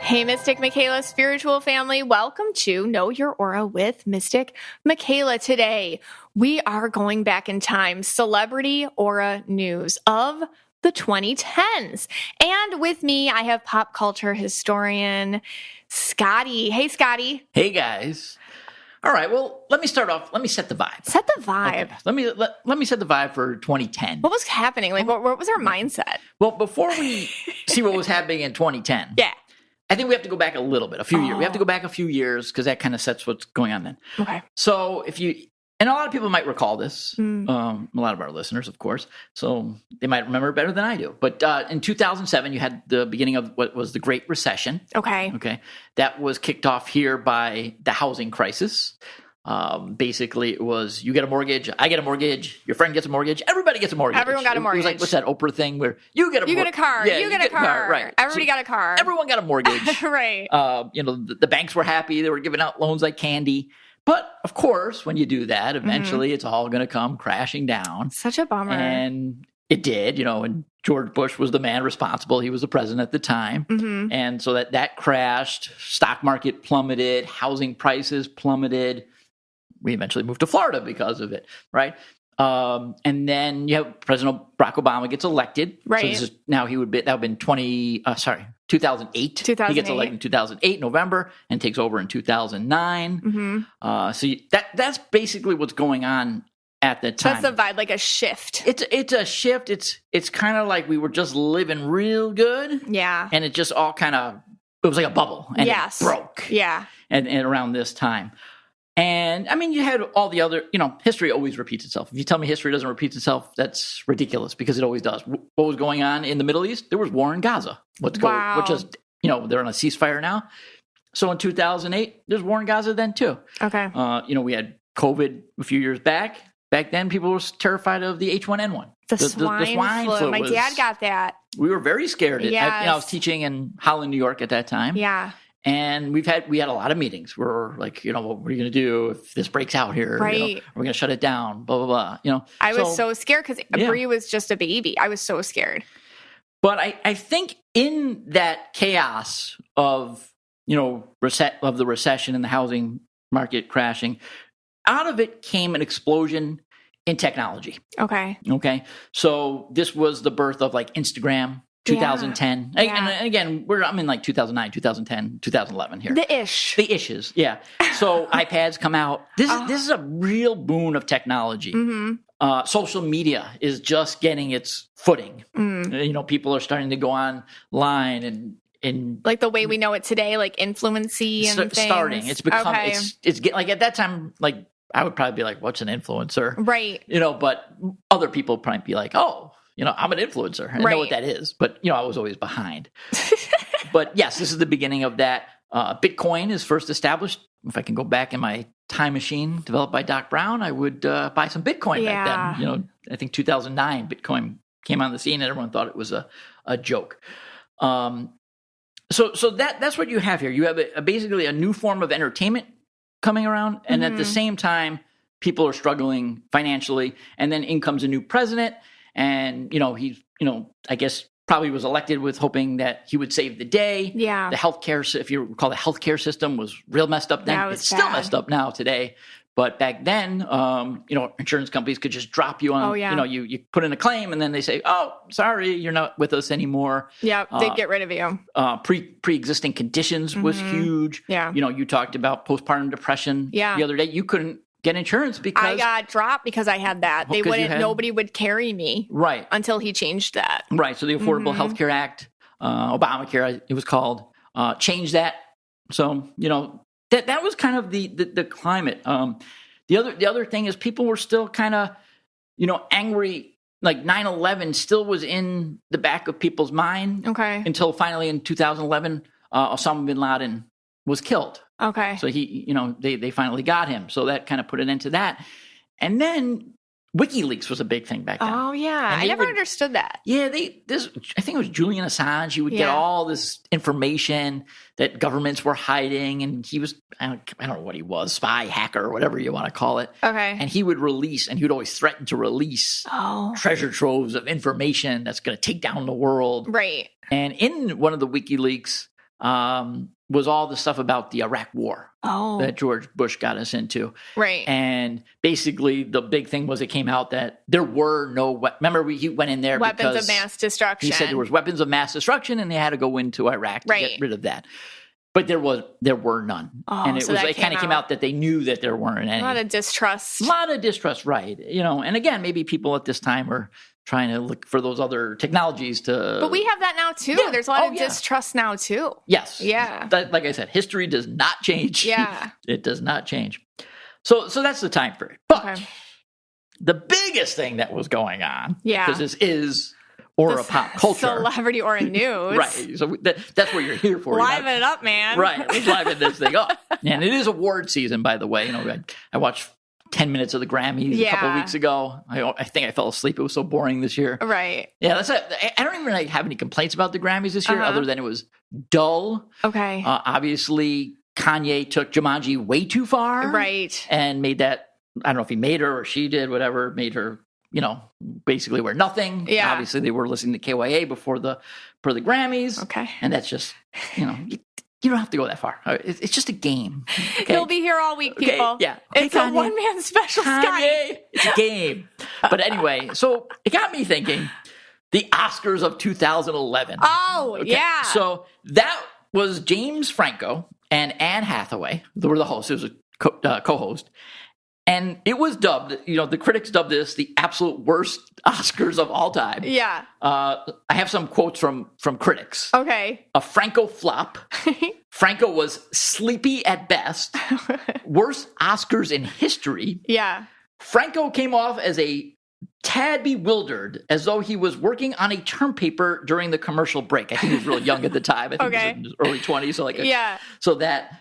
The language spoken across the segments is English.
Hey, Mystic Michaela spiritual family. Welcome to Know Your Aura with Mystic Michaela. Today, we are going back in time. Celebrity aura news of the 2010s. And with me, I have pop culture historian Scotty. Hey, Scotty. Hey, guys. All right. Well, let me start off. Let me set the vibe. Set the vibe. Okay. Let me set the vibe for 2010. What was happening? Like, what was our mindset? Well, before we see what was happening in 2010, Yeah. I think we have to go back a little bit, a few years. We have to go back a few years because that kind of sets what's going on then. Okay. So and a lot of people might recall this, a lot of our listeners, of course, so they might remember it better than I do. But in 2007, you had the beginning of what was the Great Recession. Okay. That was kicked off here by the housing crisis. Basically, it was you get a mortgage, I get a mortgage, your friend gets a mortge, everybody gets a mortgage. Everyone got a mortgage. It was like, what's that Oprah thing where you get a car, yeah, you get a car, right? Everybody got a car. Everyone got a mortgage, Right? The banks were happy; they were giving out loans like candy. But of course, when you do that, eventually it's all going to come crashing down. Such a bummer. And it did, and George Bush was the man responsible. He was the president at the time. Mm-hmm. And so that crashed. Stock market plummeted. Housing prices plummeted. We eventually moved to Florida because of it, right? And then you have President Barack Obama gets elected. Right. So this is now that would have been 2008. 2008. He gets elected in 2008, November, and takes over in 2009. Mm-hmm. So that's basically what's going on at the time. That's the vibe, like a shift. It's a shift. It's kind of like we were just living real good. Yeah. And it just all it was like a bubble. And it broke. Yeah. And around this time. And I mean, you had all the other, history always repeats itself. If you tell me history doesn't repeat itself, that's ridiculous because it always does. What was going on in the Middle East? There was war in Gaza. Which is, they're on a ceasefire now. So in 2008, there's war in Gaza then too. Okay. We had COVID a few years back. Back then, people were terrified of the H1N1. The swine flu. My dad got that. We were very scared. Yes. I was teaching in Holland, New York at that time. Yeah. And we had a lot of meetings where we're like, what are you going to do if this breaks out here? Right. We're going to shut it down, blah, blah, blah. I was so scared because Bree was just a baby. I was so scared. But I think in that chaos of, of the recession and the housing market crashing, out of it came an explosion in technology. Okay. So this was the birth of like Instagram. 2010. Yeah. And again, I'm in like 2009, 2010, 2011 here. The ishes. Yeah. So iPads come out. This is a real boon of technology. Mm-hmm. Social media is just getting its footing. People are starting to go online and like the way we know it today, like influency and things. Starting. It's become it's like at that time, like I would probably be like, what's an influencer? Right. But other people probably be like, oh, I'm an influencer. I know what that is, but I was always behind. But yes, this is the beginning of that. Bitcoin is first established. If I can go back in my time machine developed by Doc Brown, I would buy some Bitcoin back then. I think 2009 Bitcoin came on the scene and everyone thought it was a joke. So that's what you have here. You have basically a new form of entertainment coming around, and at the same time, people are struggling financially. And then in comes a new president. And, he, I guess probably was elected with hoping that he would save the day. Yeah. The healthcare, if you recall, the healthcare system was real messed up then. It's still messed up now today. But back then, insurance companies could just drop you on, you put in a claim and then they say, oh, sorry, you're not with us anymore. Yeah, they'd get rid of you. Pre-existing conditions was huge. Yeah. You talked about postpartum depression the other day. You couldn't get insurance because I got dropped because I had that. Nobody would carry me. Right. Until he changed that. Right. So the Affordable Health Care Act, Obamacare, it was called, changed that. So, that was kind of the climate. The other thing is people were still kind of, angry. Like 9/11 still was in the back of people's mind. Okay. Until finally in 2011, Osama bin Laden was killed. Okay. So he, they finally got him. So that kind of put an end to that. And then WikiLeaks was a big thing back then. Oh yeah, I never understood that. Yeah, I think it was Julian Assange. He would get all this information that governments were hiding, and he was I don't know what he was, spy, hacker, whatever you want to call it. Okay. And he would always threaten to release treasure troves of information that's going to take down the world. Right. And in one of the WikiLeaks was all the stuff about the Iraq War that George Bush got us into. Right. And basically the big thing was it came out that there were no remember he went in there weapons because of mass destruction. He said there was weapons of mass destruction and they had to go into Iraq to get rid of that. But there were none. And it kind of came out that they knew that there weren't any. A lot of distrust. Right. And again, maybe people at this time are trying to look for those other technologies to... But we have that now, too. Yeah. There's a lot of distrust now, too. Yes. Yeah. Like I said, history does not change. Yeah. It does not change. So that's the time period. But the biggest thing that was going on, because this is Aura pop culture. Celebrity Aura news. Right. So that's what you're here for. Liven it up, man. Right. Let's liven this thing up. And it is award season, by the way. I watched 10 minutes of the Grammys a couple of weeks ago. I think I fell asleep. It was so boring this year. Right. Yeah, I don't even really have any complaints about the Grammys this year, other than it was dull. Okay. Obviously, Kanye took Jumanji way too far. Right. And made that, I don't know if he made her or she did, whatever, made her, basically wear nothing. Yeah. Obviously, they were listening to KYA for the Grammys. Okay. And that's just, you don't have to go that far. It's just a game. Okay? He'll be here all week, people. Okay, yeah. It's a one-man special, Scott. It's a game. But anyway, so it got me thinking, the Oscars of 2011. Oh, yeah. So that was James Franco and Anne Hathaway. They were the hosts. It was a co-host. And it was dubbed, the critics dubbed this the absolute worst Oscars of all time. Yeah. I have some quotes from critics. Okay. A Franco flop. Franco was sleepy at best. Worst Oscars in history. Yeah. Franco came off as a tad bewildered, as though he was working on a term paper during the commercial break. I think he was real young at the time. I think he was in his early 20s. So that...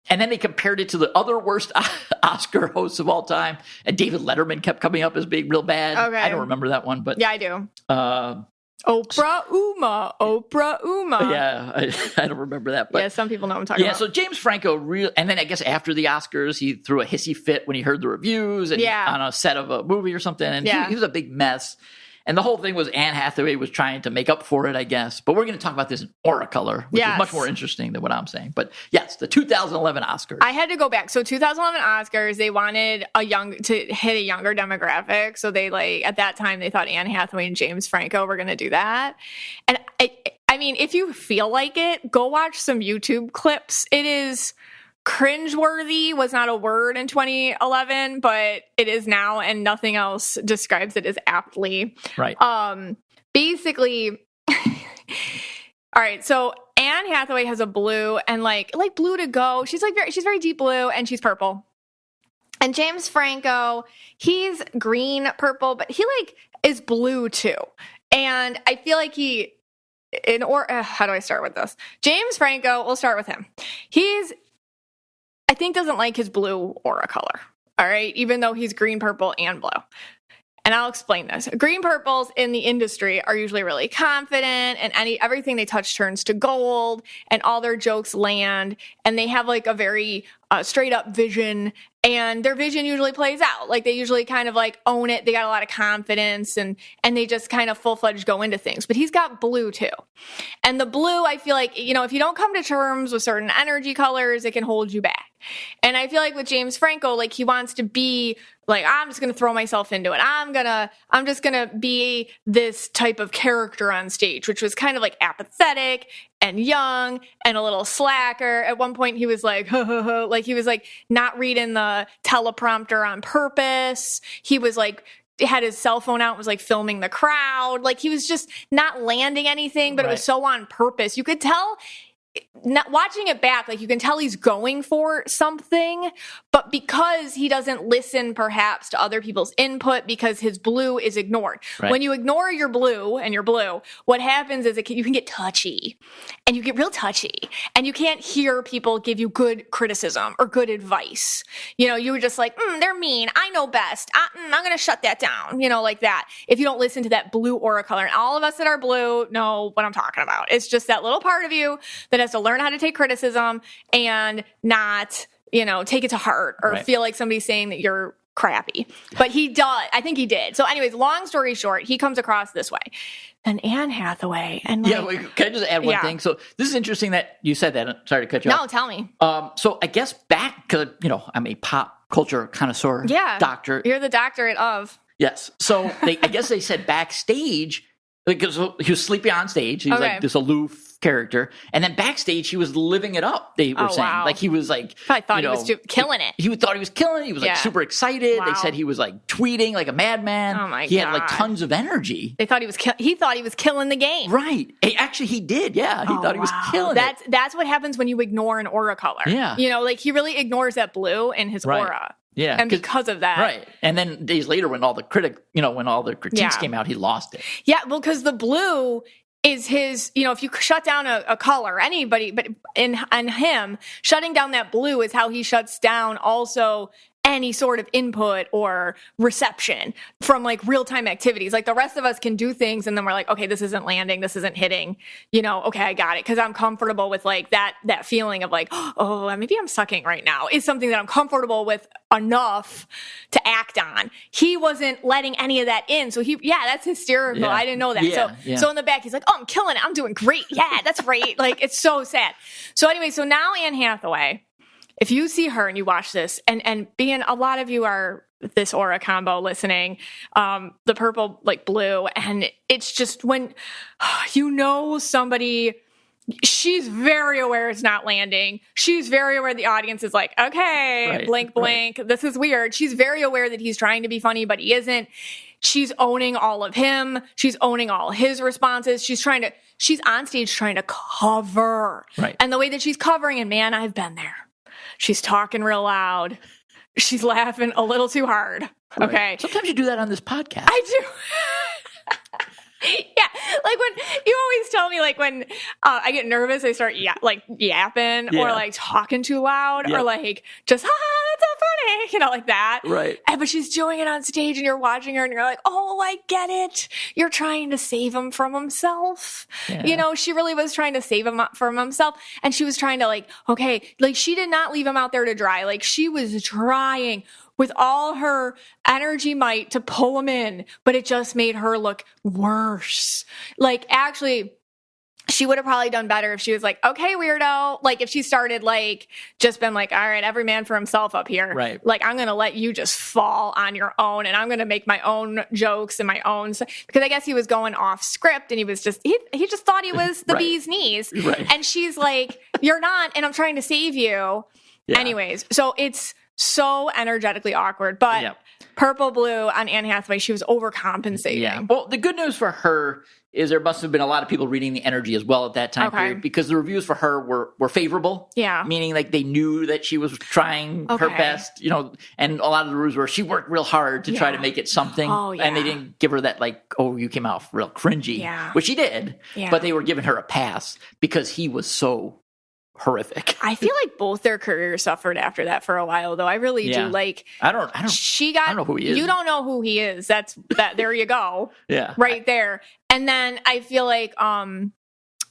and then they compared it to the other worst Oscar hosts of all time. And David Letterman kept coming up as being real bad. Okay. I don't remember that one, but... Yeah, I do. Oprah Uma. Yeah, I don't remember that. But some people know what I'm talking about. Yeah, so James Franco and then I guess after the Oscars, he threw a hissy fit when he heard the reviews and on a set of a movie or something. And he was a big mess. And the whole thing was Anne Hathaway was trying to make up for it, I guess. But we're going to talk about this in Aura color, which is much more interesting than what I'm saying. But yes, the 2011 Oscars. I had to go back. So 2011 Oscars, they wanted to hit a younger demographic. So they at that time, they thought Anne Hathaway and James Franco were going to do that. And I mean, if you feel like it, go watch some YouTube clips. It is... cringeworthy was not a word in 2011, but it is now, and nothing else describes it as aptly. Right. Basically, all right. So Anne Hathaway has a blue and like blue to go. She's very deep blue and she's purple. And James Franco, he's green, purple, but he is blue too. And I feel like how do I start with this? James Franco, we'll start with him. I think doesn't like his blue aura color. All right. Even though he's green, purple, and blue. And I'll explain this. Green purples in the industry are usually really confident and everything they touch turns to gold and all their jokes land and they have a very straight up vision and their vision usually plays out. They usually kind of own it. They got a lot of confidence and they just kind of full-fledged go into things. But he's got blue too. And the blue, I feel if you don't come to terms with certain energy colors, it can hold you back. And I feel with James Franco, he wants to be I'm just going to throw myself into it. I'm just going to be this type of character on stage, which was kind of apathetic and young and a little slacker. At one point he was he was not reading the teleprompter on purpose. He was had his cell phone out and was filming the crowd. He was just not landing anything, but It was so on purpose. You could tell not watching it back, you can tell he's going for something, but because he doesn't listen perhaps to other people's input because his blue is ignored. Right. When you ignore your blue, what happens is you can get touchy and you get real touchy and you can't hear people give you good criticism or good advice. You were just they're mean. I know best. I'm going to shut that down, like that. If you don't listen to that blue aura color, and all of us that are blue know what I'm talking about. It's just that little part of you that has to learn how to take criticism and not, take it to heart or feel like somebody's saying that you're crappy. But he does. I think he did. So anyways, long story short, he comes across this way. And Anne Hathaway. And can I just add one thing? So this is interesting that you said that. Sorry to cut you off. No, tell me. So I guess back, because, I'm a pop culture connoisseur. Yeah. Doctor. You're the doctorate of. Yes. So I guess they said backstage, because he was sleeping on stage. He was like this aloof character. And then backstage, he was living it up, they were saying. Wow. Like he was like. Probably thought he was killing it. He thought he was killing it. He was like super excited. Wow. They said he was like tweeting like a madman. Oh my God. He had like tons of energy. They thought he thought he was killing the game. Right. Actually, he did. Yeah. He thought he was killing it. That's what happens when you ignore an aura color. Yeah. Like he really ignores that blue in his aura. Yeah. And because of that. Right. And then days later when all the critiques came out, he lost it. Yeah. Well, because the blue is his, if you shut down a color, anybody, but in him, shutting down that blue is how he shuts down also any sort of input or reception from like real-time activities. Like the rest of us can do things and then we're like, okay, this isn't landing, this isn't hitting, okay, I got it. Cause I'm comfortable with like that feeling of like, oh, maybe I'm sucking right now is something that I'm comfortable with enough to act on. He wasn't letting any of that in. So that's hysterical. I didn't know that. So in the back, he's like, oh, I'm killing it. I'm doing great. Yeah, that's right. Like, it's so sad. So anyway, so now Anne Hathaway, if you see her and you watch this, and being a lot of you are this aura combo listening, the purple, like blue, and it's just when somebody, she's very aware it's not landing. She's very aware the audience is like, okay, blink, blink. Right. This is weird. She's very aware that he's trying to be funny, but he isn't. She's owning all of him. She's owning all his responses. She's on stage trying to cover. Right. And the way that she's covering, and man, I've been there. She's talking real loud. She's laughing a little too hard. Right. Okay. Sometimes you do that on this podcast. I do. Yeah. Like when you always tell me, like when I get nervous, I start yapping or like talking too loud or like just, that's so funny, like that. Right. But she's doing it on stage and you're watching her and you're like, oh, I get it. You're trying to save him from himself. Yeah. She really was trying to save him from himself. And she was trying to she did not leave him out there to dry. Like she was trying with all her energy might to pull him in, but it just made her look worse. Like, actually, she would have probably done better if she was like, okay, weirdo. Like, if she started, just been like, all right, every man for himself up here. Right. Like, I'm going to let you just fall on your own, and I'm going to make my own jokes and my own. Because I guess he was going off script, and he was just, he just thought he was the bee's knees. Right. And she's like, you're not, and I'm trying to save you. Yeah. Anyways, so it's so energetically awkward, but purple blue on Anne Hathaway, she was overcompensating. Yeah. Well, the good news for her is there must have been a lot of people reading the energy as well at that time period, because the reviews for her were favorable. Yeah. Meaning like they knew that she was trying her best, and a lot of the reviews were she worked real hard to try to make it something. Oh, yeah. And they didn't give her that you came out real cringy, which she did, but they were giving her a pass because he was so horrific. I feel like both their careers suffered after that for a while, though. I really do. Like, I don't know who he is. You don't know who he is. That. There you go. Yeah. Right there. And then I feel like,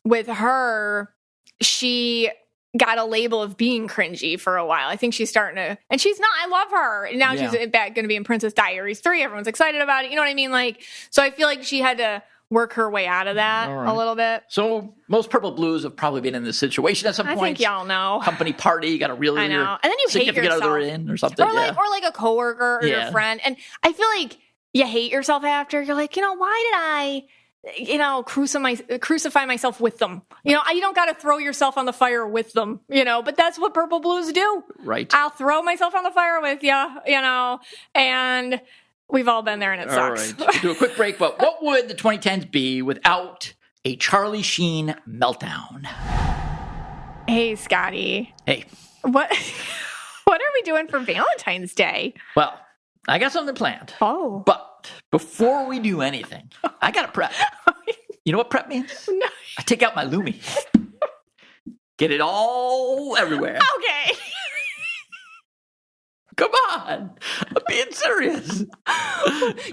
with her, she got a label of being cringy for a while. I think she's starting to, and she's not, I love her. And now she's going to be in Princess Diaries 3. Everyone's excited about it. You know what I mean? Like, so I feel like she had to work her way out of that a little bit. So most purple blues have probably been in this situation at some point. I think y'all know. Company party, you got to reel your and then you hate yourself. Other in or something. Or like a coworker or your friend. And I feel like you hate yourself after. You're like, why did I, crucify myself with them? You don't got to throw yourself on the fire with them, but that's what purple blues do. Right. I'll throw myself on the fire with you, and we've all been there and it sucks. All right. We'll do a quick break, but what would the 2010s be without a Charlie Sheen meltdown? Hey, Scotty. Hey. What are we doing for Valentine's Day? Well, I got something planned. Oh. But before we do anything, I got to prep. You know what prep means? No. I take out my Lumi. Get it all everywhere. Okay. Come on. I'm being serious.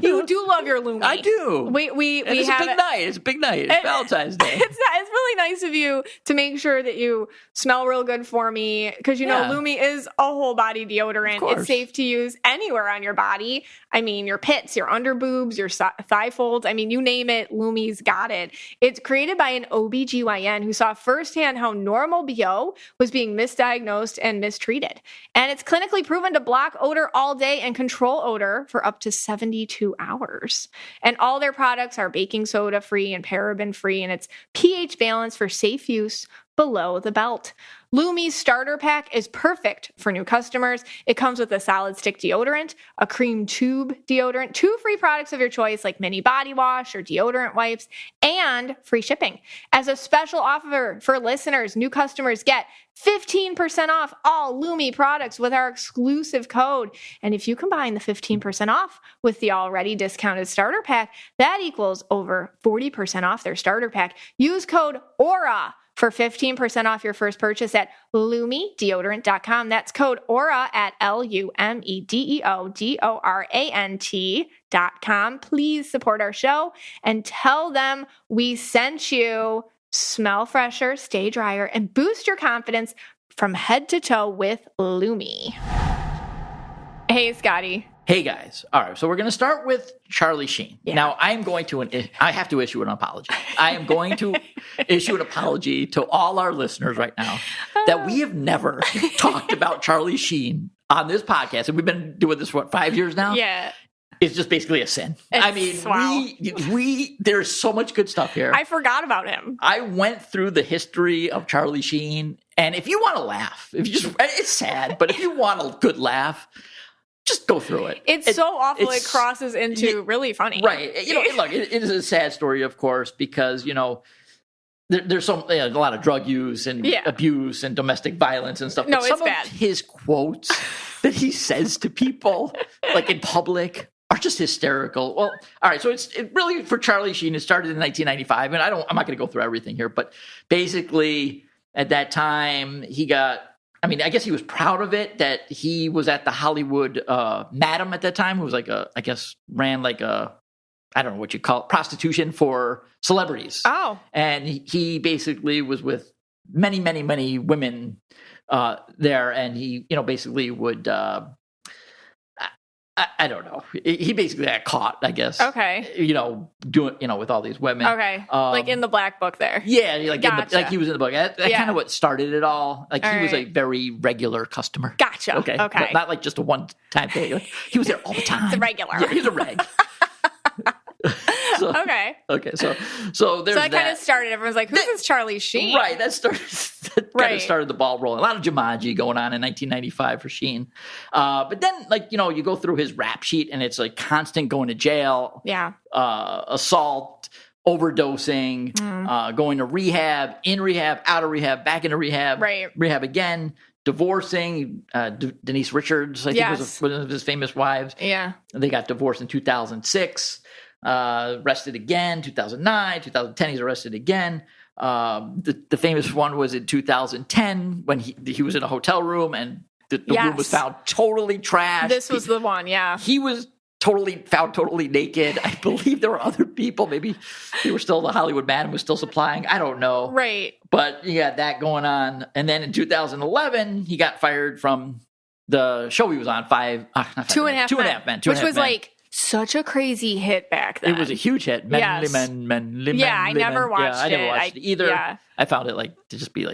You do love your Lumi. I do. It's a big night. It's a big night. It's Valentine's Day. It's really nice of you to make sure that you smell real good for me because, you know, Lumi is a whole body deodorant. It's safe to use anywhere on your body. I mean, your pits, your under boobs, your thigh folds. I mean, you name it, Lumi's got it. It's created by an OBGYN who saw firsthand how normal BO was being misdiagnosed and mistreated. And it's clinically proven to block odor all day and control odor for up to 72 hours. And all their products are baking soda free and paraben free, and it's pH balanced for safe use below the belt. Lumi's starter pack is perfect for new customers. It comes with a solid stick deodorant, a cream tube deodorant, 2 free products of your choice like mini body wash or deodorant wipes, and free shipping. As a special offer for listeners, new customers get 15% off all Lumi products with our exclusive code. And if you combine the 15% off with the already discounted starter pack, that equals over 40% off their starter pack. Use code AURA for 15% off your first purchase at LumiDeodorant.com. That's code AURA at LumiDeodorant.com. Please support our show and tell them we sent you. Smell fresher, stay drier, and boost your confidence from head to toe with Lumi. Hey, Scotty. Hey, guys. All right, so we're going to start with Charlie Sheen. Yeah. Now, I have to issue an apology. I am going to issue an apology to all our listeners right now that we have never talked about Charlie Sheen on this podcast. And we've been doing this for, 5 years now? Yeah. It's just basically a sin. There's so much good stuff here. I forgot about him. I went through the history of Charlie Sheen, and if you want to laugh, it's sad, but if you want a good laugh, just go through it. It's so awful it crosses into really funny. Right. You know, look, it is a sad story, of course, because, you know, there's a lot of drug use and abuse and domestic violence and stuff. No, but it's some bad. Of his quotes that he says to people, like in public, are just hysterical. Well, all right. So it really, for Charlie Sheen, it started in 1995, and I'm not going to go through everything here, but basically at that time I guess he was proud of it that he was at the Hollywood Madam at that time, who was ran I don't know what you call it, prostitution for celebrities. Oh. And he basically was with many, many, many women there, and he, basically would, I don't know. He basically got caught, I guess. Okay. Doing, with all these women. Okay. Like in the black book there. Yeah. Like he was in the book. That kind of what started it all. Like he was a very regular customer. Gotcha. Okay. Not like just a one-time thing. Like, he was there all the time. It's a regular. Yeah, he's a reg. Okay. So there's that kind of started. Everyone's like, "Who's this Charlie Sheen?" Right. That kind of started the ball rolling. A lot of Jumanji going on in 1995 for Sheen. But then, you go through his rap sheet, and it's like constant going to jail. Yeah. Assault, overdosing, going to rehab, in rehab, out of rehab, back into rehab, right. Rehab again. Divorcing, Denise Richards, I think was one of his famous wives. Yeah. They got divorced in 2006. Arrested again, 2009, 2010, he's arrested again. The famous one was in 2010 when he was in a hotel room and the room was found totally trashed. This was the one, yeah. He was found totally naked. I believe there were other people. Maybe they were still, the Hollywood Madam was still supplying. I don't know. Right. But you got that going on. And then in 2011, he got fired from the show he was on, Two and a Half Men. Which was like such a crazy hit back then. It was a huge hit. I never watched it. I never watched it either. Yeah. I found it to just be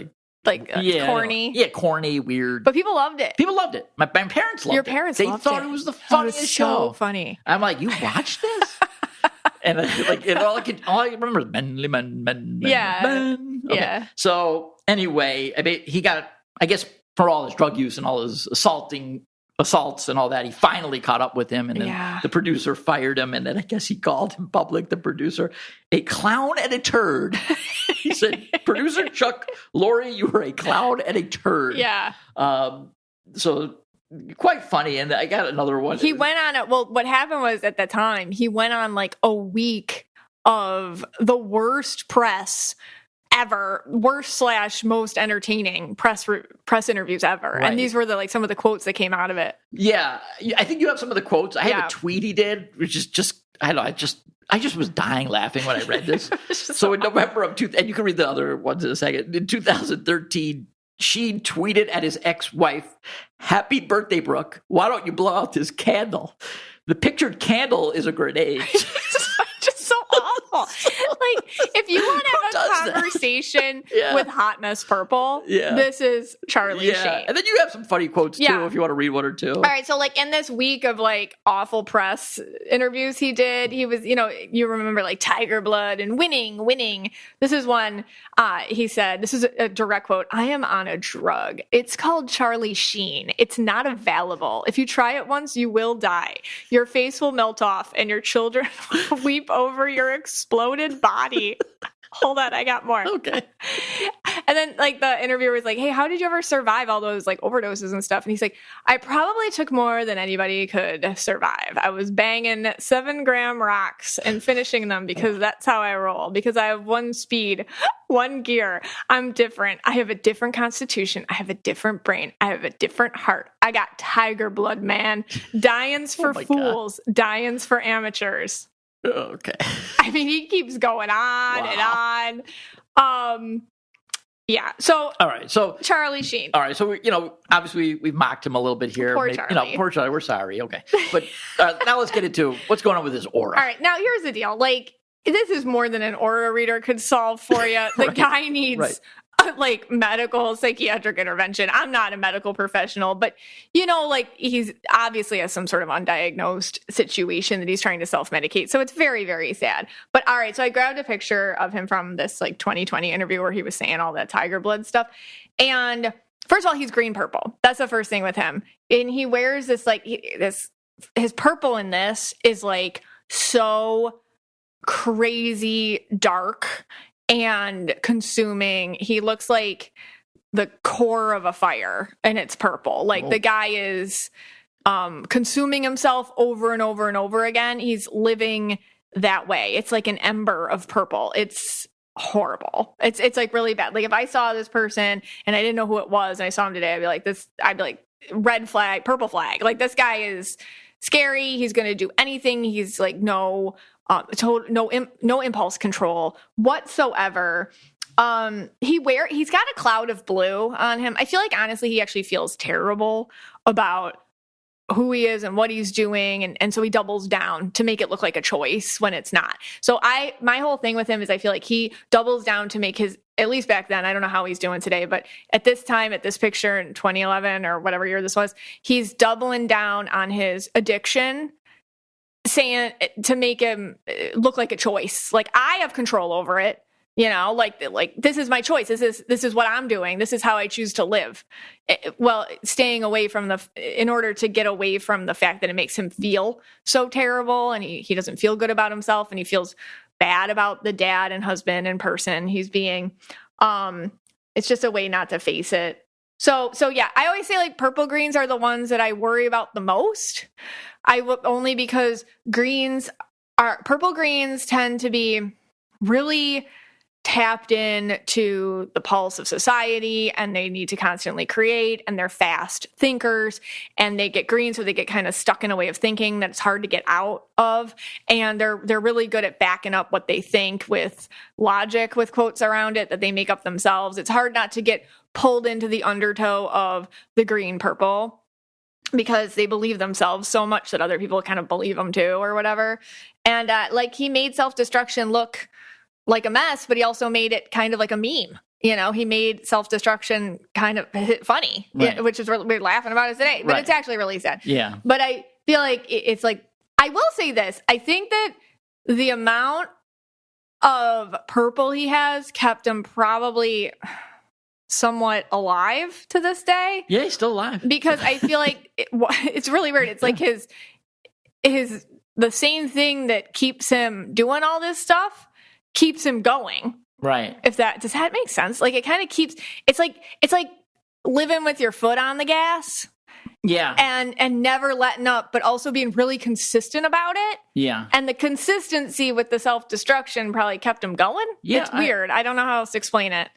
corny. Yeah, corny, weird. But people loved it. People loved it. My parents loved it. Your parents They loved thought it. It was the funniest show. So funny. I'm like, you watched this? And all I remember is men. Yeah. Okay. Yeah. So anyway, he got, I guess, for all his drug use and all his assaults and all that, he finally caught up with him, and then the producer fired him, and then I guess he called in public, the producer, a clown and a turd. He said, "Producer Chuck Lorre, you were a clown and a turd." Yeah. So quite funny. And I got another one. He went on what happened was, at the time, he went on like a week of the worst press ever, worst / most entertaining press interviews ever. Right. And these were some of the quotes that came out of it. Yeah, I think you have some of the quotes. I have a tweet he did, which is just I don't know. I just was dying laughing when I read this. So in November of and you can read the other ones in a second. In 2013, Sheen tweeted at his ex-wife, "Happy birthday, Brooke. Why don't you blow out this candle?" The pictured candle is a grenade. Just so awful. Like, if you want to have a conversation with Hot Mess Purple, this is Charlie Sheen. And then you have some funny quotes, too, if you want to read one or two. All right, so, in this week of, awful press interviews he did, he was, you remember, Tiger Blood and winning. This is one, he said, this is a direct quote, "I am on a drug. It's called Charlie Sheen. It's not available. If you try it once, you will die. Your face will melt off, and your children will weep over your exploded body." Hold on, I got more. Okay. And then, the interviewer was like, "Hey, how did you ever survive all those, overdoses and stuff?" And he's like, "I probably took more than anybody could survive. I was banging 7-gram rocks and finishing them because that's how I roll. Because I have one speed, one gear. I'm different. I have a different constitution. I have a different brain. I have a different heart. I got tiger blood, man. Dying's for fools. Dying's for amateurs." Okay. I mean, he keeps going on and on. Yeah. So, all right. So Charlie Sheen. All right. So, obviously we've mocked him a little bit here. Poor Charlie. Poor Charlie. We're sorry. Okay. But now let's get into what's going on with his aura. All right. Now, here's the deal. This is more than an aura reader could solve for you. The guy needs medical psychiatric intervention. I'm not a medical professional, but he's obviously has some sort of undiagnosed situation that he's trying to self-medicate. So it's very, very sad. But all right, so I grabbed a picture of him from this 2020 interview where he was saying all that tiger blood stuff. And first of all, he's green purple. That's the first thing with him. And he wears this his purple in this is so crazy dark and consuming. He looks like the core of a fire, and it's purple. The guy is consuming himself over and over and over again. He's living that way. It's like an ember of purple. It's horrible. It's really bad. If I saw this person and I didn't know who it was and I saw him today, I'd be like red flag, purple flag. This guy is scary. He's going to do anything. He's no impulse control whatsoever. He's got a cloud of blue on him. I feel honestly he actually feels terrible about who he is and what he's doing, and so he doubles down to make it look like a choice when it's not. So my whole thing with him is I feel he doubles down to make his, at least back then, I don't know how he's doing today, but at this time, at this picture in 2011 or whatever year this was, he's doubling down on his addiction, saying to make him look like a choice. I have control over it, this is my choice. This is what I'm doing. This is how I choose to live. Well, staying away from in order to get away from the fact that it makes him feel so terrible, and he doesn't feel good about himself, and he feels bad about the dad and husband and person he's being. It's just a way not to face it. So yeah, I always say purple greens are the ones that I worry about the most. Only because purple greens tend to be really tapped in to the pulse of society, and they need to constantly create, and they're fast thinkers, and they get green, so they get kind of stuck in a way of thinking that it's hard to get out of, and they're really good at backing up what they think with logic, with quotes around it that they make up themselves. It's hard not to get pulled into the undertow of the green purple, because they believe themselves so much that other people kind of believe them too, or whatever. And he made self-destruction look like a mess, but he also made it kind of like a meme. He made self-destruction kind of funny, which is what we're laughing about it today, but it's actually really sad. Yeah. But I feel it's I will say this. I think that the amount of purple he has kept him probably somewhat alive to this day. Yeah, he's still alive. Because I feel it's really weird. It's his the same thing that keeps him doing all this stuff keeps him going. Right. Does that make sense? It kind of keeps, it's like living with your foot on the gas. Yeah. And never letting up, but also being really consistent about it. Yeah. And the consistency with the self-destruction probably kept him going. Yeah, It's weird. I don't know how else to explain it.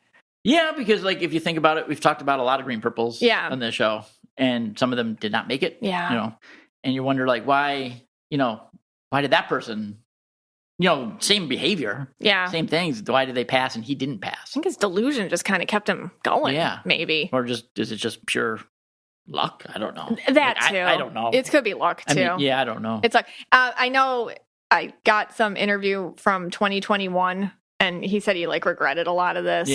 Yeah, because like if you think about it, we've talked about a lot of green purples on this show, and some of them did not make it. Yeah. You know, and you wonder like why did that person, same behavior. Yeah. Same things. Why did they pass and he didn't pass? I think his delusion just kind of kept him going. Yeah. Maybe. Or is it just pure luck? I don't know. That too. I don't know. It could be luck too. I don't know. It's like, I know I got some interview from 2021 and he said he like regretted a lot of this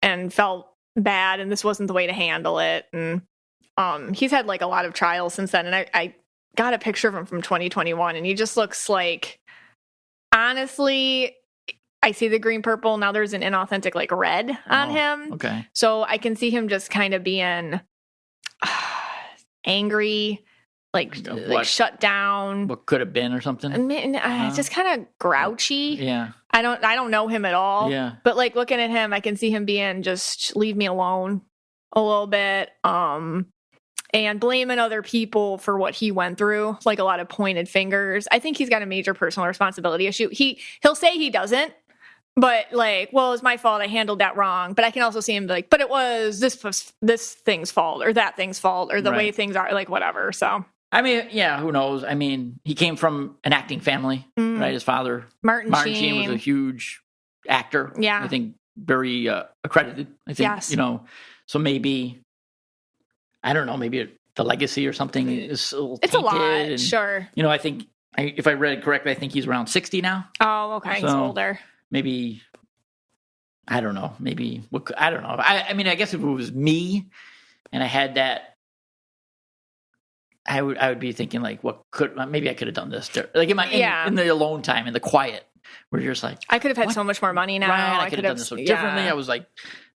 and felt bad and this wasn't the way to handle it. And he's had like a lot of trials since then. And I got a picture of him from 2021 and he just looks like, honestly, I see the green purple. Now there's an inauthentic like red on him. Okay. So I can see him just kind of being angry, like shut down. What could have been or something? Just kind of grouchy. Yeah. I don't know him at all. Yeah. But like looking at him, I can see him being just leave me alone a little bit. And blaming other people for what he went through, like a lot of pointed fingers. I think he's got a major personal responsibility issue. He'll say he doesn't, but like, well, it's my fault. I handled that wrong. But I can also see him like, but it was this thing's fault or that thing's fault or the way things are, like whatever. So. I mean, yeah, who knows? I mean, he came from an acting family, right? His father, Martin Sheen, was a huge actor. Yeah. I think very accredited. I think, so maybe, I don't know, maybe the legacy or something is a little tainted. It's a lot, and, sure. I think, if I read it correctly, I think he's around 60 now. Oh, okay. So he's older. Maybe, I don't know, I don't know. I mean, I guess if it was me and I had that, I would be thinking like, maybe I could have done this. Like in the alone time, in the quiet, where you're just like, I could have had so much more money now. Right, I could have done this so differently. I was like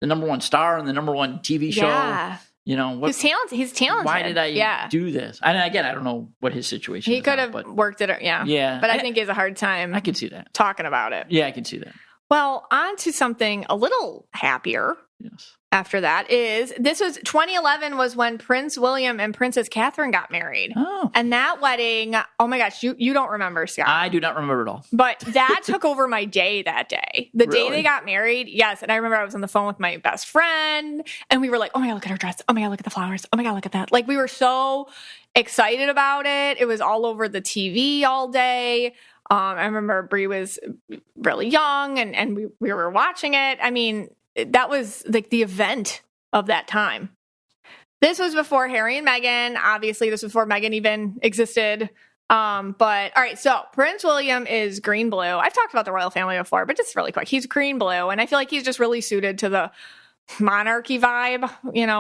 the number one star on the number one TV show. Yeah. He's talented. Why did I do this? And again, I don't know what his situation is. He could have worked it. Yeah. But I think he has a hard time. I can see that. Talking about it. Yeah, I can see that. Well, on to something a little happier. Yes. After that this was 2011 was when Prince William and Princess Catherine got married. Oh. And that wedding, oh my gosh, you don't remember, Scott. I do not remember at all. But that took over my day that day. The day they got married, yes. And I remember I was on the phone with my best friend and we were like, oh my God, look at her dress. Oh my God, look at the flowers. Oh my God, look at that. Like we were so excited about it. It was all over the TV all day. I remember Brie was really young and we were watching it. I mean, that was like the event of that time. This was before Harry and Meghan. Obviously, this was before Meghan even existed. But all right, so Prince William is green blue. I've talked about the royal family before, but just really quick. He's green blue, and I feel like he's just really suited to the monarchy vibe,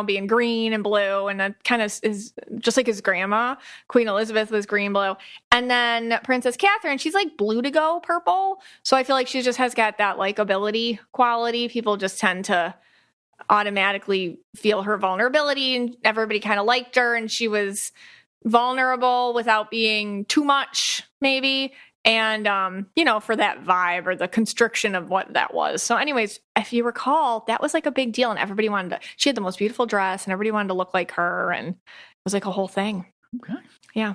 being green and blue, and that kind of is just like his grandma. Queen Elizabeth was green blue, and then Princess Catherine, she's like blue to go purple. So I feel like she just has got that likability quality. People just tend to automatically feel her vulnerability, and everybody kind of liked her, and she was vulnerable without being too much, maybe. And, for that vibe or the constriction of what that was. So anyways, if you recall, that was like a big deal and everybody she had the most beautiful dress and everybody wanted to look like her. And it was like a whole thing. Okay. Yeah.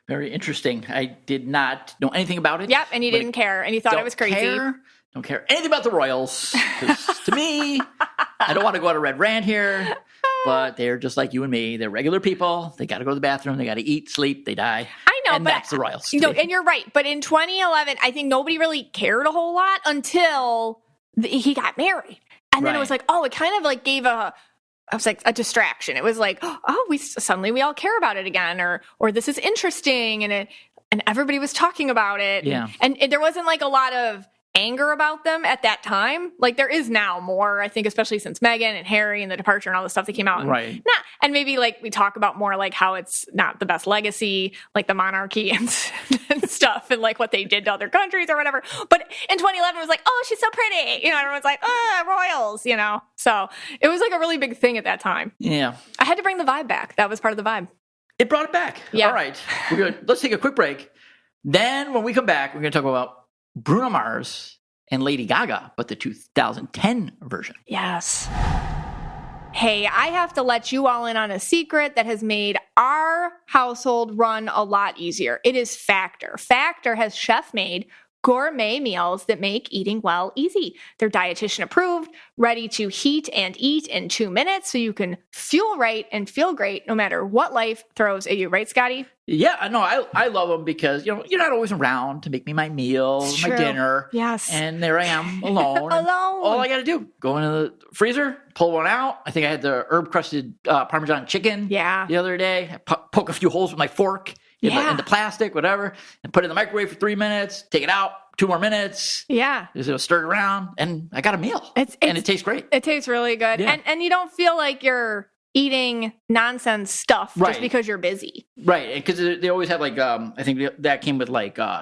Very interesting. I did not know anything about it. Yep. And you didn't care. And you thought it was crazy. Don't care anything about the royals. 'Cause to me, I don't want to go on a red rant here, but they're just like you and me. They're regular people. They got to go to the bathroom. They got to eat, sleep. They die. I know, and but that's the royals. And you're right. But in 2011, I think nobody really cared a whole lot until he got married. And then it was like, it kind of like gave a distraction. It was like, we all care about it again, or this is interesting, and everybody was talking about it. Yeah. And there wasn't like a lot of anger about them at that time. Like there is now more, I think, especially since Meghan and Harry and the departure and all the stuff that came out. Right. And maybe like we talk about more like how it's not the best legacy, like the monarchy and stuff and like what they did to other countries or whatever. But in 2011 it was like, oh, she's so pretty. Everyone's like, royals, So it was like a really big thing at that time. Yeah. I had to bring the vibe back. That was part of the vibe. It brought it back. Yeah. All right. We're good. Let's take a quick break. Then when we come back, we're going to talk about Bruno Mars and Lady Gaga, but the 2010 version. Yes. Hey, I have to let you all in on a secret that has made our household run a lot easier. It is Factor. Factor has chef-made gourmet meals that make eating well easy. They're dietitian approved, ready to heat and eat in 2 minutes so you can fuel right and feel great no matter what life throws at you. Right, Scotty? Yeah, no, I love them because, you're not always around to make me my meal, my dinner. Yes. And there I am alone. All I got to do, go into the freezer, pull one out. I think I had the herb-crusted Parmesan chicken the other day. Poke a few holes with my fork in the plastic, whatever, and put it in the microwave for 3 minutes, take it out, 2 more minutes. Yeah. Just stir it around, and I got a meal. And it tastes great. It tastes really good. Yeah. And you don't feel like you're eating nonsense stuff just because you're busy. Right. Because they always have I think that came with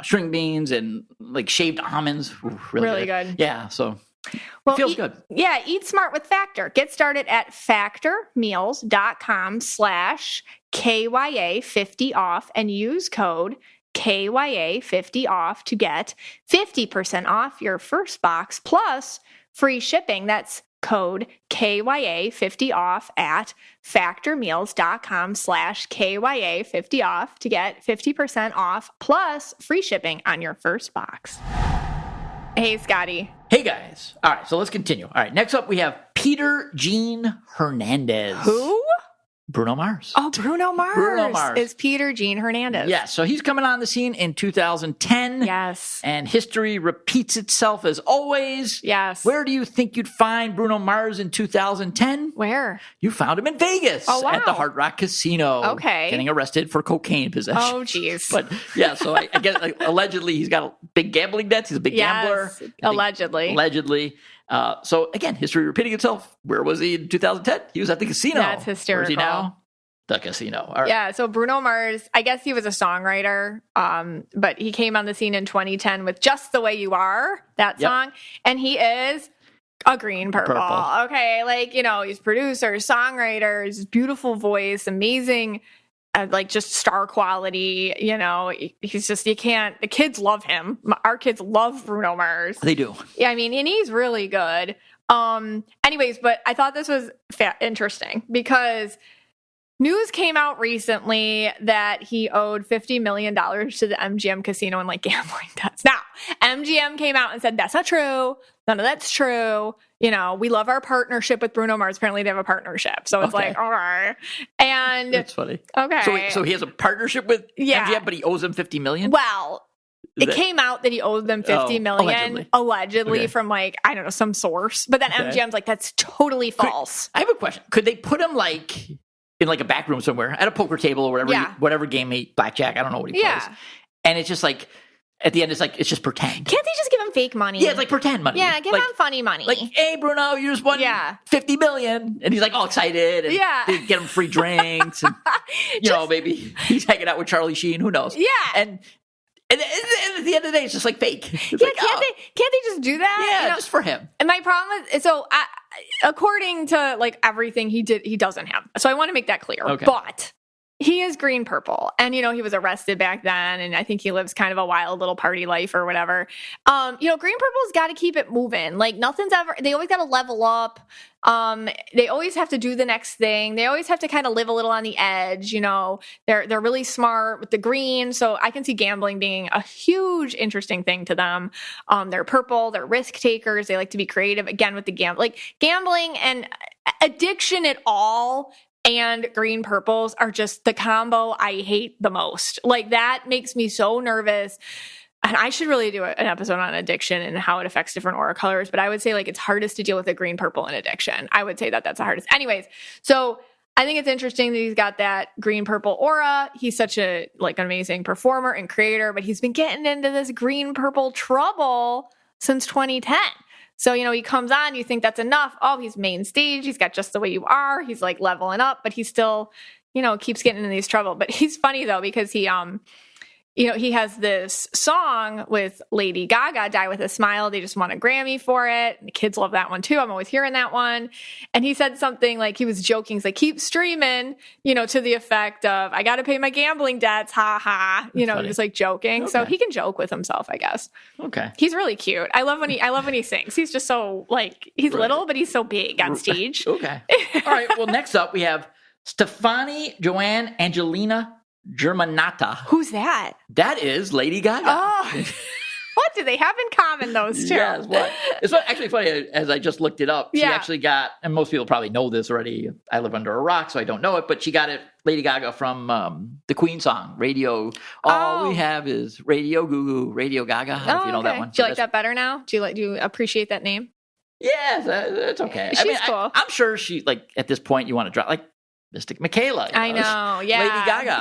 string beans and shaved almonds. Ooh, really good. Yeah. So it feels good. Yeah. Eat smart with Factor. Get started at factormeals.com/KYA50 off and use code KYA50 off to get 50% off your first box plus free shipping. That's code KYA50 off at factormeals.com/KYA50 off to get 50% off plus free shipping on your first box. Hey, Scotty. Hey, guys. All right, so let's continue. All right, next up we have Peter Gene Hernandez. Who? Bruno Mars. Oh, Bruno Mars is Peter Gene Hernandez. Yeah, so he's coming on the scene in 2010. Yes. And history repeats itself as always. Yes. Where do you think you'd find Bruno Mars in 2010? Where? You found him in Vegas at the Hard Rock Casino. Okay. Getting arrested for cocaine possession. Oh, geez. But yeah, so I guess allegedly he's got big gambling debts. He's a big gambler. Allegedly. So again, history repeating itself. Where was he in 2010? He was at the casino. That's hysterical. Where's he now? The casino. All right. Yeah. So Bruno Mars, I guess he was a songwriter, but he came on the scene in 2010 with Just the Way You Are, that song. And he is a green purple. Okay. He's producer, songwriter, his beautiful voice, amazing, just star quality. He's just, the kids love him. Our kids love Bruno Mars. They do. Yeah. I mean, and he's really good. Anyways, but I thought this was interesting because news came out recently that he owed $50 million to the MGM casino and gambling debts. Now, MGM came out and said, that's not true. None of that's true. We love our partnership with Bruno Mars. Apparently they have a partnership. So it's all right. And that's funny. Okay. So he has a partnership with MGM, but he owes them $50 million? Well, it came out that he owed them $50 million, allegedly from some source. But then MGM's like, that's totally false. I have a question. Could they put him in a back room somewhere at a poker table or whatever game, blackjack, I don't know what he plays. And it's just at the end, it's just pretend. Can't they just give him fake money? Yeah, it's pretend money. Yeah, give him funny money. Hey, Bruno, you just won $50 million. And he's all excited. And they get him free drinks. And, maybe he's hanging out with Charlie Sheen. Who knows? Yeah. And at the end of the day, it's just fake. It's can't they just do that? Yeah, just for him. And my problem is, according to everything he did, he doesn't have. So I want to make that clear. Okay. But he is green purple. And, he was arrested back then. And I think he lives kind of a wild little party life or whatever. Green purple's got to keep it moving. They always got to level up. They always have to do the next thing. They always have to kind of live a little on the edge. They're really smart with the green. So I can see gambling being a huge, interesting thing to them. They're purple. They're risk takers. They like to be creative again with the gambling and addiction at all. And green purples are just the combo I hate the most. That makes me so nervous. And I should really do an episode on addiction and how it affects different aura colors. But I would say it's hardest to deal with a green purple in addiction. I would say that's the hardest. Anyways, so I think it's interesting that he's got that green purple aura. He's such an amazing performer and creator, but he's been getting into this green purple trouble since 2010. So, he comes on, you think that's enough. Oh, he's main stage. He's got Just the Way You Are. He's leveling up, but he still, keeps getting into these trouble. But he's funny though, because he he has this song with Lady Gaga, Die With a Smile. They just won a Grammy for it. The kids love that one too. I'm always hearing that one. And he said something like, he was joking. He's like, keep streaming, to the effect of, I got to pay my gambling debts. Ha ha. Just like joking. Okay. So he can joke with himself, I guess. Okay. He's really cute. I love when he sings. He's just so he's little, but he's so big on stage. Okay. All right. Well, next up we have Stefani Joanne Angelina Germanata. Who's that? That is Lady Gaga. Oh, what do they have in common, those two? Yes, what? It's actually funny, as I just looked it up, she actually got, and most people probably know this already, I live under a rock, so I don't know it, but she got it, Lady Gaga, from the Queen song, Radio. All we have is Radio Goo Goo, Radio Gaga, if you know that one. Do you like that better now? Do you appreciate that name? Yes, it's okay. She's cool. I'm sure she, at this point, you want to drop, Mystic Michaela. I know, yeah. Lady Gaga.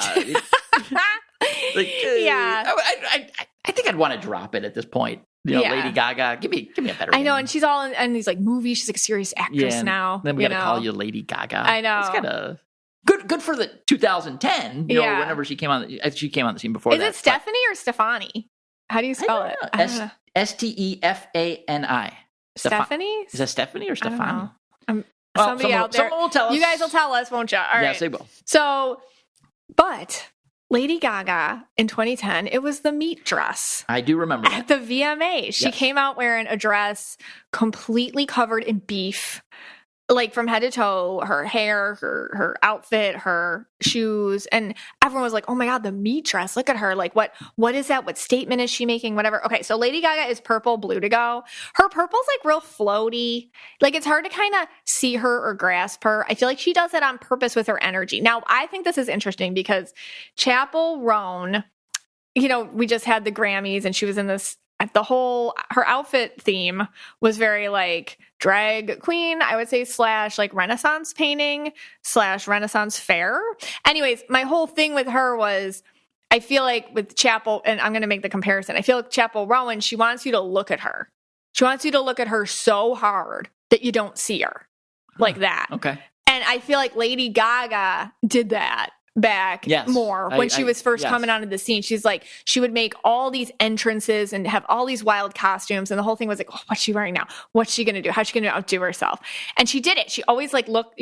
I think I'd want to drop it at this point. Lady Gaga. Give me a better name. I know, and she's all in these movies. She's like a serious actress now. Then we got to call you Lady Gaga. I know. It's kind of good for the 2010. Whenever she came on the scene before. Is it Stephanie or Stefani? How do you spell it? Stefani. Stephanie? Is that Stephanie or Stefani? Somebody out there. Someone will tell us. You guys will tell us, won't you? All right. Yes, they will. So, but Lady Gaga in 2010, it was the meat dress. I do remember that. At the VMAs. She came out wearing a dress completely covered in beef, from head to toe, her hair, her outfit, her shoes. And everyone was like, oh my God, the meat dress. Look at her. What is that? What statement is she making? Whatever. Okay. So Lady Gaga is purple, blue to go. Her purple's real floaty. It's hard to kind of see her or grasp her. I feel like she does it on purpose with her energy. Now, I think this is interesting because Chappell Roan, we just had the Grammys and she was in this, her outfit theme was very drag queen, I would say, / Renaissance painting / Renaissance fair. Anyways, my whole thing with her was, I feel like with Chappell, and I'm going to make the comparison. I feel like Chappell Rowan, she wants you to look at her. She wants you to look at her so hard that you don't see her like that. Okay. And I feel like Lady Gaga did that back more when she was first coming onto the scene. She's she would make all these entrances and have all these wild costumes, and the whole thing was what's she wearing now? What's she gonna do? How's she gonna outdo herself? And she did it. She always look.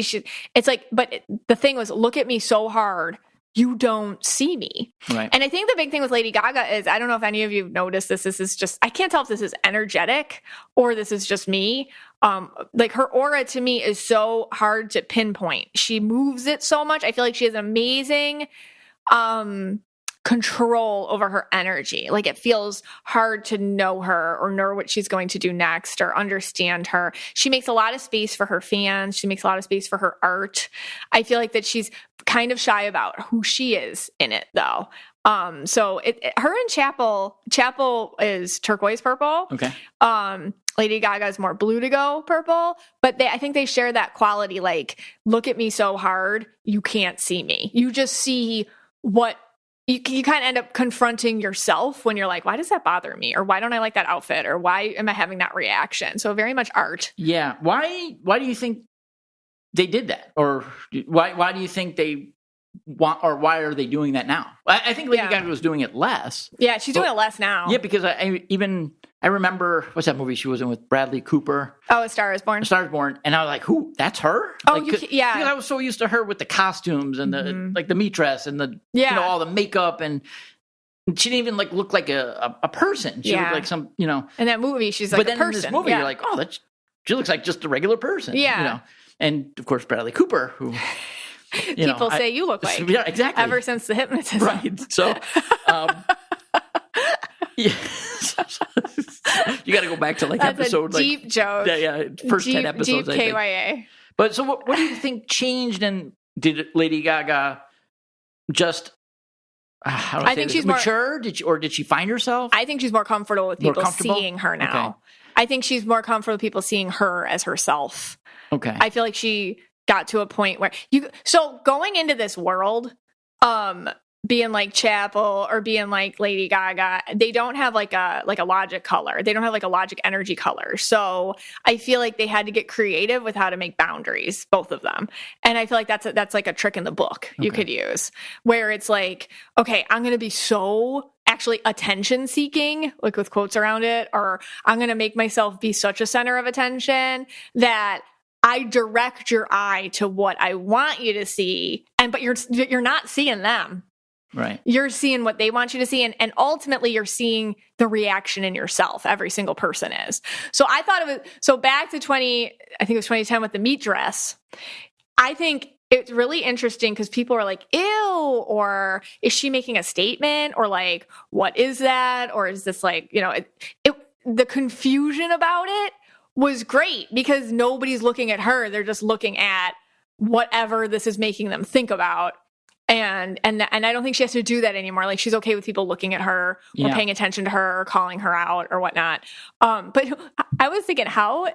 But the thing was, look at me so hard, you don't see me. Right. And I think the big thing with Lady Gaga is, I don't know if any of you have noticed this. This is just, I can't tell if this is energetic or this is just me. Her aura to me is so hard to pinpoint. She moves it so much. I feel like she has amazing control over her energy. It feels hard to know her or know what she's going to do next or understand her. She makes a lot of space for her fans. She makes a lot of space for her art. I feel like that she's kind of shy about who she is in it, though. So her and Chappell is turquoise purple. Okay. Lady Gaga is more blue to go purple, but I think they share that quality. Look at me so hard, you can't see me. You just see what you kind of end up confronting yourself when you're like, why does that bother me? Or why don't I like that outfit? Or why am I having that reaction? So very much art. Yeah. Why do you think they did that? Or why do you think they want, or why are they doing that now? I think Lady Gaga was doing it less. Yeah, she's doing it less now. Yeah, because I remember, what's that movie she was in with Bradley Cooper? Oh, A Star Is Born. A Star Is Born. And I was like, who? That's her? Oh, because I was so used to her with the costumes and the the meat dress and the all the makeup, and she didn't even look like a person. She looked like some, In that movie, she's but a then person. in this movie, you're like, oh, she looks like just a regular person. Yeah. And of course, Bradley Cooper, who people say you look like. Yeah, exactly. Ever since the hypnotism. Right. So, yeah. You got to go back to That's episode a deep joke. Yeah, first 10 episodes. Deep KYA. But so, what do you think changed? And did Lady Gaga just? I think she's mature. Did she find herself? I think she's more comfortable with people seeing her now. Okay. I think she's more comfortable with people seeing her as herself. Okay. I feel like she got to a point where so going into this world, being like Chapel or being like Lady Gaga, they don't have like a logic color. They don't have like a logic energy color. So I feel like they had to get creative with how to make boundaries, both of them. And I feel like that's like a trick in the book you could use, where it's like, okay, I'm going to be so actually attention seeking, like with quotes around it, or I'm going to make myself be such a center of attention that I direct your eye to what I want you to see. But you're not seeing them. Right. You're seeing what they want you to see. And ultimately you're seeing the reaction in yourself. Every single person is. So I thought so back to I think it was 2010 with the meat dress. I think it's really interesting because people are like, ew, or is she making a statement? Or like, what is that? Or is this like, the confusion about it was great because nobody's looking at her. They're just looking at whatever this is making them think about. And I don't think she has to do that anymore. Like she's okay with people looking at her or paying attention to her or calling her out or whatnot. But I was thinking, how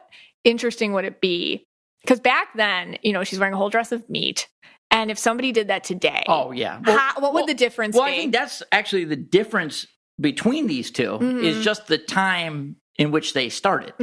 interesting would it be? Because back then, she's wearing a whole dress of meat. And if somebody did that today, oh yeah, what would the difference be? I think that's actually the difference between these two is just the time in which they started.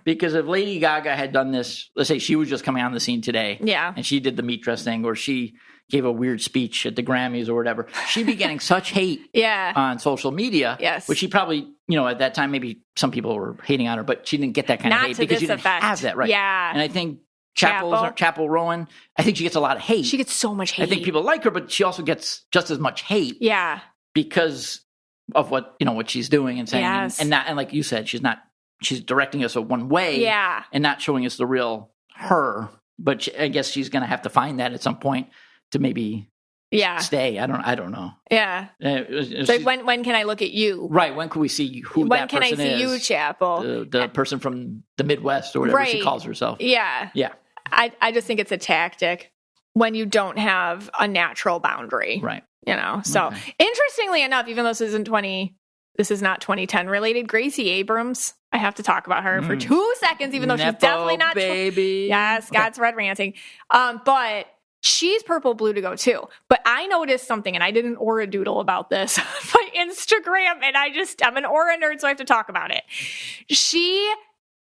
Because if Lady Gaga had done this, let's say she was just coming on the scene today, and she did the meat dress thing, or she gave a weird speech at the Grammys or whatever, she'd be getting such hate on social media, which she probably, at that time, maybe some people were hating on her, but she didn't get that kind of hate because she didn't have that, right? Yeah. And I think Chapel Rowan, I think she gets a lot of hate. She gets so much hate. I think people like her, but she also gets just as much hate. Yeah. Because of what she's doing and saying, and like you said, she's directing us one way, and not showing us the real her. But I guess she's going to have to find that at some point to maybe stay. I don't know. Yeah. It's like when can I look at you? Right. When can we see who that person is? When can I see you, Chapel? The person from the Midwest or whatever she calls herself. Yeah. Yeah. I just think it's a tactic when you don't have a natural boundary. Right. So interestingly enough, even though this is not 2010 related, Gracie Abrams, I have to talk about her for 2 seconds, even though she's definitely not baby. Scott's red ranting. But she's purple blue to go too. But I noticed something, and I did an aura doodle about this on my Instagram, and I'm an aura nerd, so I have to talk about it. She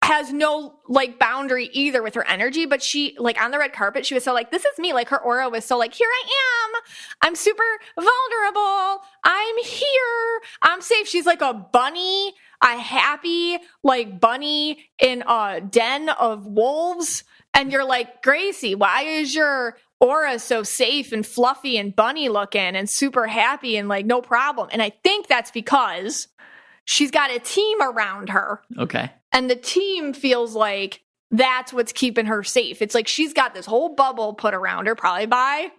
has no boundary either with her energy, but she on the red carpet, she was so this is me. Her aura was so here I am. I'm super vulnerable. I'm here. I'm safe. She's like a bunny, a happy bunny in a den of wolves. And you're like, Gracie, why is your aura so safe and fluffy and bunny looking and super happy and no problem? And I think that's because she's got a team around her. Okay. And the team feels like that's what's keeping her safe. It's like she's got this whole bubble put around her, probably by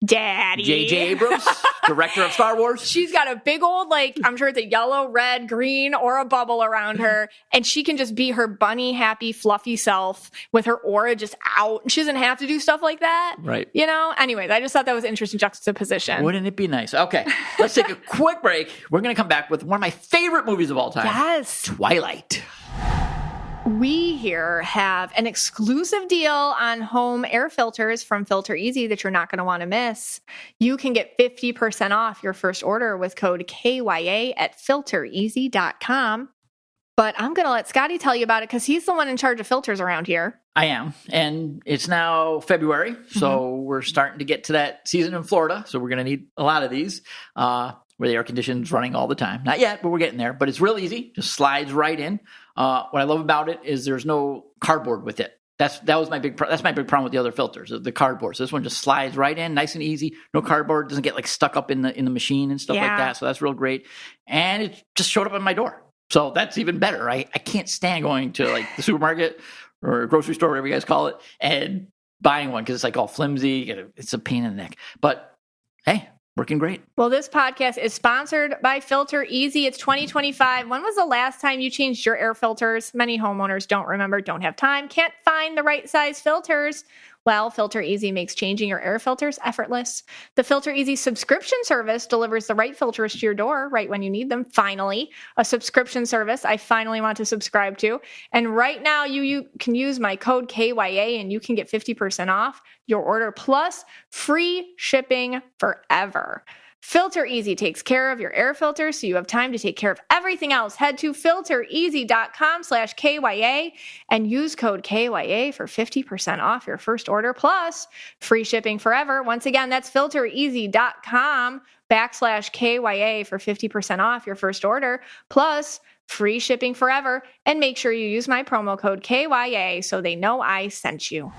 Daddy. J.J. Abrams, director of Star Wars. She's got a big old, I'm sure it's a yellow, red, green, or a bubble around her. And she can just be her bunny, happy, fluffy self with her aura just out. She doesn't have to do stuff like that. Right. Anyways, I just thought that was interesting juxtaposition. Wouldn't it be nice? Okay, let's take a quick break. We're going to come back with one of my favorite movies of all time. Yes. Twilight. We here have an exclusive deal on home air filters from Filter Easy that you're not going to want to miss. You can get 50% off your first order with code KYA at filtereasy.com. But I'm going to let Scotty tell you about it because he's the one in charge of filters around here. I am. And it's now February, so we're starting to get to that season in Florida. So we're going to need a lot of these where the air conditioning's running all the time. Not yet, but we're getting there. But it's real easy. Just slides right in. What I love about it is there's no cardboard with it. That's my big problem with the other filters, the cardboard. So this one just slides right in, nice and easy. No cardboard, doesn't get stuck up in the machine and stuff like that. So that's real great. And it just showed up on my door. So that's even better. I can't stand going to the supermarket or grocery store, whatever you guys call it, and buying one because it's all flimsy. It's a pain in the neck. But hey, working great. Well, this podcast is sponsored by Filter Easy. It's 2025. When was the last time you changed your air filters? Many homeowners don't remember, don't have time, can't find the right size filters. Well, Filter Easy makes changing your air filters effortless. The Filter Easy subscription service delivers the right filters to your door right when you need them. Finally, a subscription service I finally want to subscribe to. And right now, you can use my code KYA and you can get 50% off your order plus free shipping forever. Filter Easy takes care of your air filters so you have time to take care of everything else. Head to filtereasy.com/KYA and use code KYA for 50% off your first order plus free shipping forever. Once again, that's filtereasy.com/KYA for 50% off your first order plus free shipping forever. And make sure you use my promo code KYA so they know I sent you.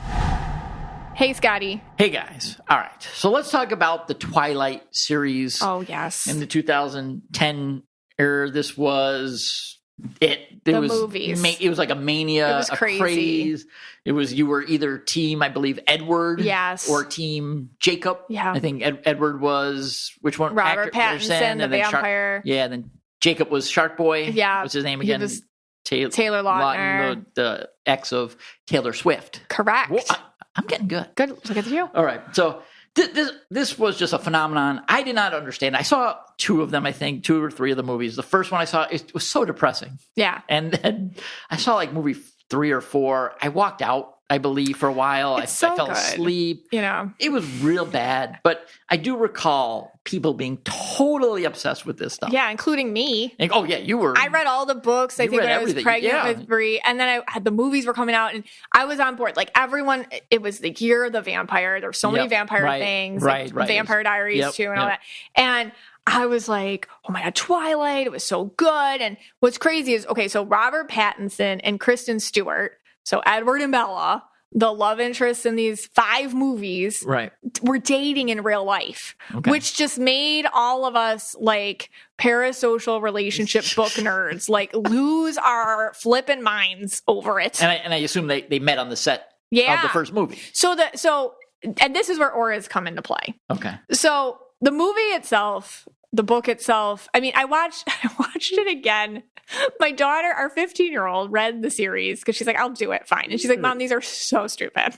Hey, Scotty. Hey, guys. All right. So let's talk about the Twilight series. Oh, yes. In the 2010 era, this was it. There was movies. It was like a mania, it was crazy. Craze. It was, you were either team, I believe, Edward. Yes. Or team Jacob. Yeah. I think Edward was, which one? Robert Pattinson, the vampire. And then Jacob was Shark Boy. Yeah. What's his name again? He was Taylor Lautner. The ex of Taylor Swift. Correct. Well, I'm getting good. Good. Look at you. All right. So this was just a phenomenon. I did not understand. I saw two of them, I think, 2 or 3 of the movies. The first one I saw, it was so depressing. Yeah. And then I saw like movie 3 or 4. I walked out, I believe, for a while. I fell asleep. You know, it was real bad. But I do recall people being totally obsessed with this stuff. Yeah, including me. And, oh, yeah, you were. I read all the books, I think, when I was pregnant with Brie. And then I had the movies were coming out, and I was on board. Like, everyone, it was the year of the vampire. There were so many vampire things. Right. Vampire Diaries, too, and all that. And I was like, oh, my God, Twilight. It was so good. And what's crazy is, okay, so Robert Pattinson and Kristen Stewart, so Edward and Bella, the love interests in these 5 movies, were dating in real life, which just made all of us like parasocial relationship book nerds like lose our flippin' minds over it. And I assume they met on the set of the first movie. And this is where auras come into play. Okay. So the movie itself, the book itself, I mean, I watched it again. My daughter, our 15-year-old, read the series because she's like, I'll do it, fine. And she's like, Mom, these are so stupid.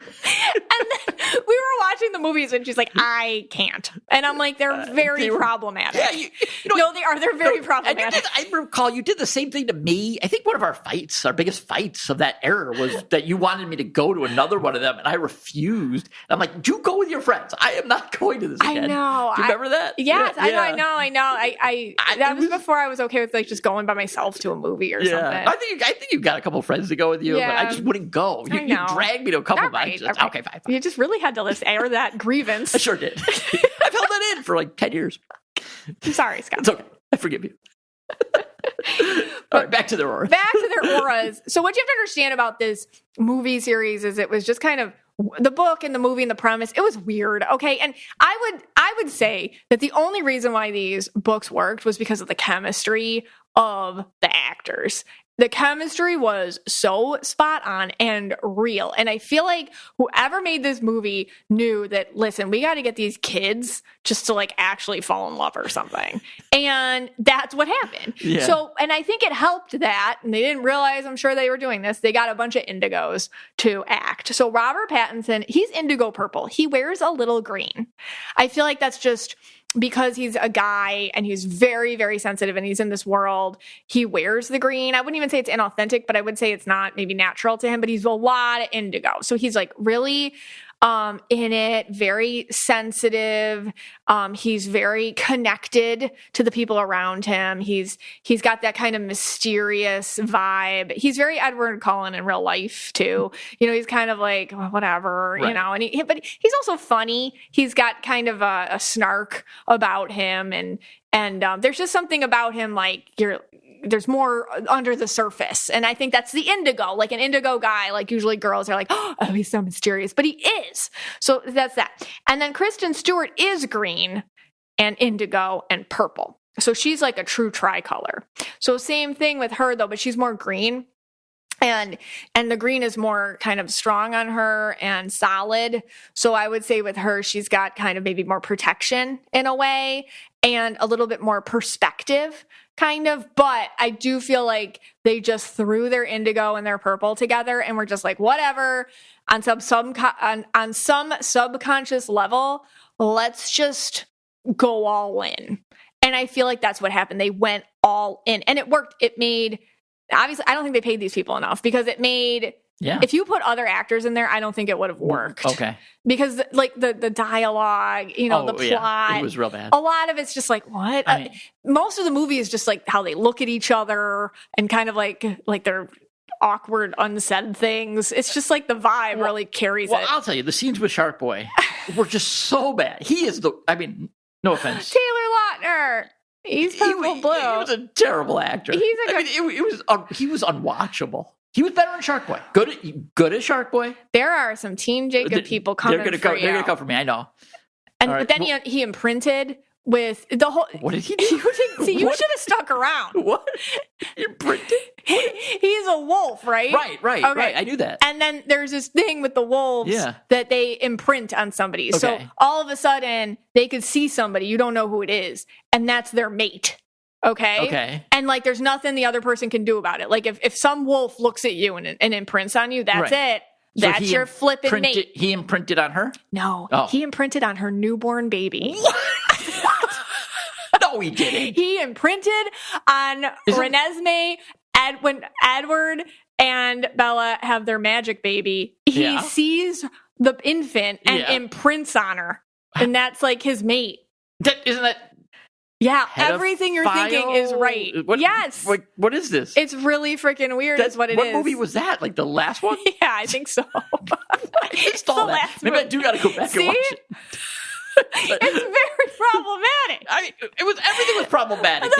And then we were watching the movies and she's like, I can't. And I'm like, they're very problematic. Yeah, no, they are. They're very problematic. I recall you did the same thing to me. I think one of our biggest fights of that era was that you wanted me to go to another one of them and I refused. And I'm like, you go with your friends. I am not going to this again. I know. Do you remember that? Yes, yeah. I know. That was before I was okay with like just going by myself to a movie or something. I think you've got a couple friends to go with you, but I just wouldn't go. You dragged me to a couple of nights. Okay, fine. You just really had to air that grievance. I sure did. I've held that in for like 10 years. I'm sorry, Scott. It's okay. I forgive you. All right, back to their auras. Back to their auras. So what you have to understand about this movie series is it was just kind of the book and the movie and the premise. It was weird. Okay. And I would say that the only reason why these books worked was because of the chemistry of the actors. The chemistry was so spot on and real. And I feel like whoever made this movie knew that, listen, we got to get these kids just to like actually fall in love or something. And that's what happened. Yeah. So, and I think it helped that, and they didn't realize, I'm sure they were doing this. They got a bunch of indigos to act. So Robert Pattinson, he's indigo purple. He wears a little green. I feel like that's just because he's a guy and he's very, very sensitive and he's in this world, he wears the green. I wouldn't even say it's inauthentic, but I would say it's not maybe natural to him, but he's a lot of indigo. So he's like really in it, very sensitive. He's very connected to the people around him. He's got that kind of mysterious vibe. He's very Edward Cullen in real life too. You know, he's kind of like, well, whatever, right. You know, and but he's also funny. He's got kind of a snark about him. And there's just something about him, like there's more under the surface. And I think that's the indigo, like an indigo guy, like usually girls are like, oh, he's so mysterious, but he is. So that's that. And then Kristen Stewart is green and indigo and purple. So she's like a true tricolor. So same thing with her though, but she's more green. And the green is more kind of strong on her and solid. So I would say with her, she's got kind of maybe more protection in a way and a little bit more perspective kind of. But I do feel like they just threw their indigo and their purple together and were just like, whatever, on some subconscious level, let's just go all in. And I feel like that's what happened. They went all in and it worked. It made... Obviously, I don't think they paid these people enough because it made Yeah. If you put other actors in there, I don't think it would have worked. Okay. Because like the dialogue, the plot, it was real bad. A lot of it's just like, what? Most of the movie is just like how they look at each other and kind of like they're awkward, unsaid things. It's just like the vibe really carries it. Well, I'll tell you, the scenes with Shark Boy were just so bad. He is no offense. Taylor Lautner. He's purple blue. He was a terrible actor. He was unwatchable. He was better in Shark Boy. Good at Shark Boy. There are some Team Jacob people coming for you. They're going to come for me, I know. But then he imprinted with the whole... What did he do? You should have stuck around. What? Imprinted? He's a wolf, right? Right. Okay. Right. I knew that. And then there's this thing with the wolves that they imprint on somebody. Okay. So all of a sudden, they could see somebody. You don't know who it is. And that's their mate. Okay. And like, there's nothing the other person can do about it. Like, if some wolf looks at you and imprints on you, that's it. That's your flipping mate. He imprinted on her? No. He imprinted on her newborn baby. No, he didn't. He imprinted on Renesmee when Edward and Bella have their magic baby. He sees the infant and imprints on her. And that's like his mate. Isn't that... Yeah, everything you're thinking is right. Yes. What is this? It's really freaking weird is what it is. What movie was that? Like the last one? Yeah, I think so. It's the last maybe movie. I do got to go back and watch it. It's very problematic. Everything was problematic.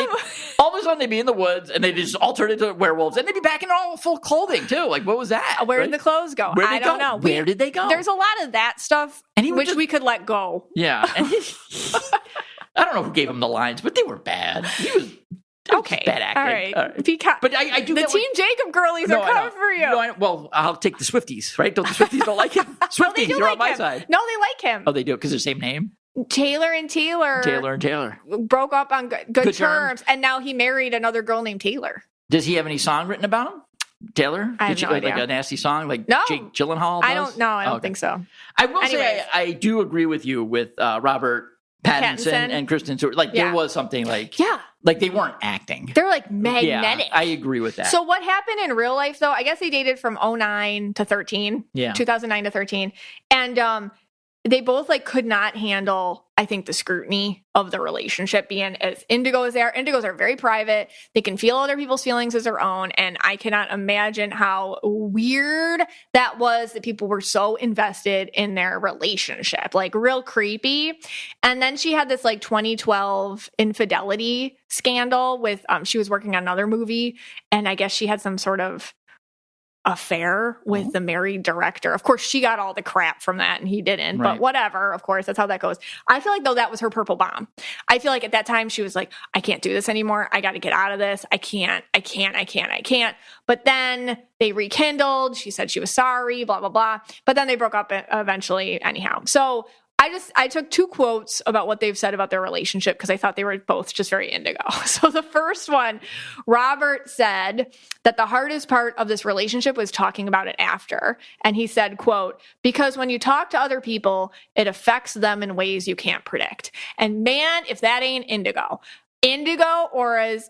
All of a sudden they'd be in the woods and they just all turn into werewolves and they'd be back in all full clothing too. Like, what was that? Where did the clothes go? I don't know. Where did they go? There's a lot of that stuff which we could let go. Yeah. I don't know who gave him the lines, but they were bad. He was bad acting. All right. But I do. The Team Jacob girlies are coming for you. Well, I'll take the Swifties, right? Don't the Swifties don't like him? Swifties, you're on my side. No, they like him. Oh, they do because they're the same name. Taylor and Taylor broke up on good terms, and now he married another girl named Taylor. Does he have any song written about him? Taylor? I have no idea. Like a nasty song like no. Jake Gyllenhaal does? I don't know. I don't think so. I will say I do agree with you with Robert Pattinson and Kristen Stewart. Like there was something like they weren't acting. They're like magnetic. Yeah, I agree with that. So what happened in real life though? I guess they dated from 2009 to 13. Yeah. 2009 to 13. And they both like could not handle, I think, the scrutiny of the relationship being as indigo as they are. Indigos are very private. They can feel other people's feelings as their own. And I cannot imagine how weird that was that people were so invested in their relationship, like real creepy. And then she had this like 2012 infidelity scandal with, she was working on another movie. And I guess she had some sort of affair with the married director. Of course, she got all the crap from that and he didn't, but whatever. Of course, that's how that goes. I feel like though that was her purple bomb. I feel like at that time she was like, I can't do this anymore. I got to get out of this. I can't. But then they rekindled. She said she was sorry, blah, blah, blah. But then they broke up eventually anyhow. So I took two quotes about what they've said about their relationship because I thought they were both just very indigo. So the first one, Robert said that the hardest part of this relationship was talking about it after. And he said, quote, because when you talk to other people, it affects them in ways you can't predict. And man, if that ain't indigo auras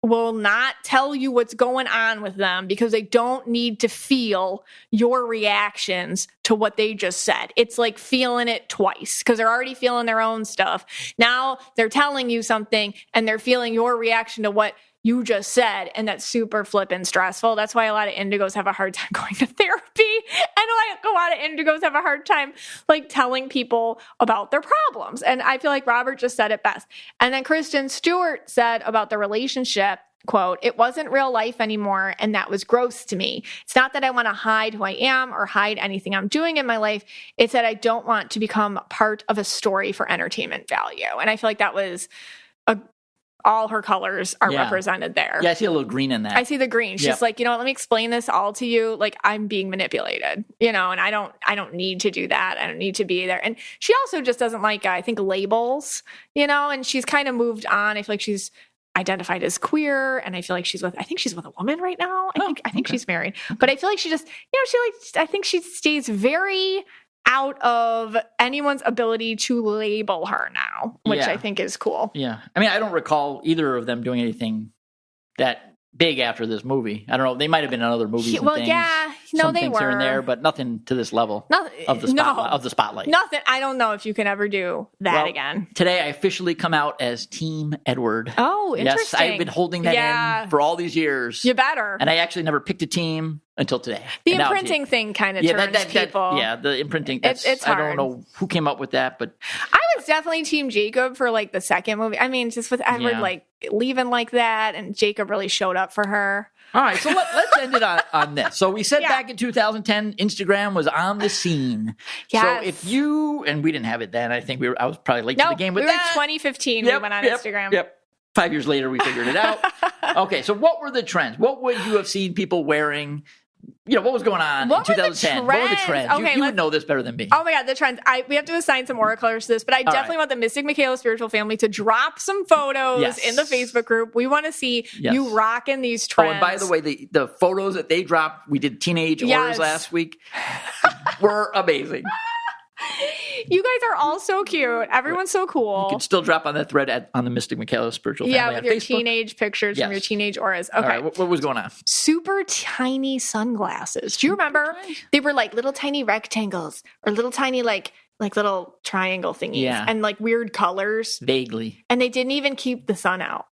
will not tell you what's going on with them because they don't need to feel your reactions to what they just said. It's like feeling it twice because they're already feeling their own stuff. Now they're telling you something and they're feeling your reaction to what you just said. And that's super flippin' stressful. That's why a lot of indigos have a hard time going to therapy. And like a lot of indigos have a hard time like telling people about their problems. And I feel like Robert just said it best. And then Kristen Stewart said about the relationship, quote, it wasn't real life anymore. And that was gross to me. It's not that I want to hide who I am or hide anything I'm doing in my life. It's that I don't want to become part of a story for entertainment value. And I feel like that was all her colors are represented there. Yeah, I see a little green in that. I see the green. She's like, let me explain this all to you. Like I'm being manipulated, and I don't need to do that. I don't need to be there. And she also just doesn't like, I think, labels, and she's kind of moved on. I feel like she's identified as queer and I feel like she's with a woman right now. I think she's married, but I feel like she just, I think she stays very out of anyone's ability to label her now, which I think is cool. Yeah. I mean, I don't recall either of them doing anything that big after this movie. I don't know. They might have been in other movies. Well, and things. yeah. No, Some they things were. here and there, but nothing to this level of the spotlight. Nothing. I don't know if you can ever do that again. Today, I officially come out as Team Edward. Oh, interesting. Yes, I've been holding that in for all these years. You better. And I actually never picked a team until today. The imprinting thing kind of turns people. The imprinting. It's hard. I don't know who came up with that, but I was definitely Team Jacob for like the second movie. I mean, just with Edward like leaving like that, and Jacob really showed up for her. All right, so let's end it on this. So we said back in 2010, Instagram was on the scene. Yes. So if you, and we didn't have it then, I think I was probably late to the game with that. 2015 we went on Instagram. Yep. 5 years later, we figured it out. Okay, so what were the trends? What would you have seen people wearing? What was going on in 2010? What were the trends? Okay, you would know this better than me. Oh my God, the trends. We have to assign some aura colors to this, but I definitely want the Mystic Michaela Spiritual Family to drop some photos in the Facebook group. We want to see you rocking these trends. Oh, and by the way, the photos that they dropped, we did teenage auras last week, were amazing. You guys are all so cute. Everyone's so cool. You can still drop on that thread on the Mystic Michaela Spiritual Family on with your Facebook. Teenage pictures from your teenage auras. Okay. All right, what was going on? Super tiny sunglasses. Do you remember? They were like little tiny rectangles or little tiny like little triangle thingies and like weird colors. Vaguely. And they didn't even keep the sun out.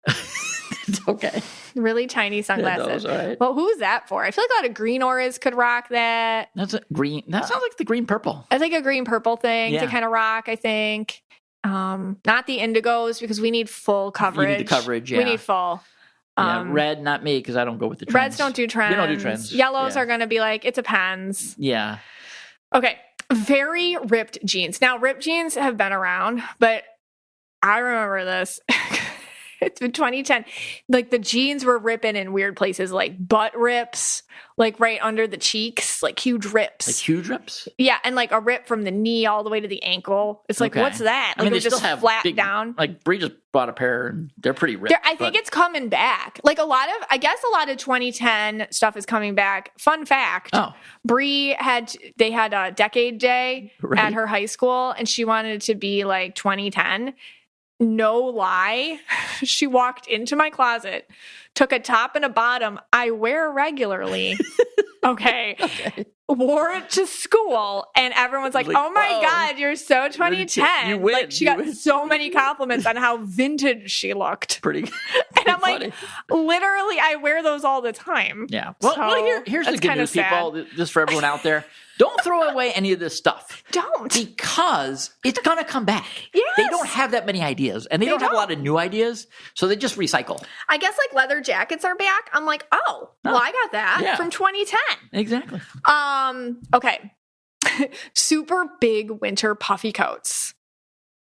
Okay. Really tiny sunglasses. Those, all right. Well, who's that for? I feel like a lot of green auras could rock that. That's a green. That sounds like the green purple. I think a green purple thing to kind of rock, I think. Not the indigos because we need full coverage. You need the coverage, We need full. Red, not me, because I don't go with the trends. Reds don't do trends. We don't do trends. Yellows are going to be like, it depends. Yeah. Okay. Very ripped jeans. Now, ripped jeans have been around, but I remember this. It's been 2010. Like the jeans were ripping in weird places, like butt rips, like right under the cheeks, like huge rips. Like huge rips? Yeah, and like a rip from the knee all the way to the ankle. It's like, what's that? Like, I mean, they just still have flat down. Like Bree just bought a pair, and they're pretty ripped. I think it's coming back. Like I guess a lot of 2010 stuff is coming back. Fun fact: Bree had a decade day at her high school, and she wanted it to be like 2010. No lie. She walked into my closet, took a top and a bottom I wear regularly. Okay. Wore it to school, and everyone's like, oh my God, you're so 2010. You win. Like, she got so many compliments on how vintage she looked. Pretty And I'm like, literally, I wear those all the time. Yeah. Well, here's the good news, people, just for everyone out there. Don't throw away any of this stuff. Don't. Because it's going to come back. Yes. They don't have that many ideas, and they don't have a lot of new ideas, so they just recycle. I guess like leather jackets are back. I'm like, well, I got that from 2010. Exactly. Okay. Super big winter puffy coats.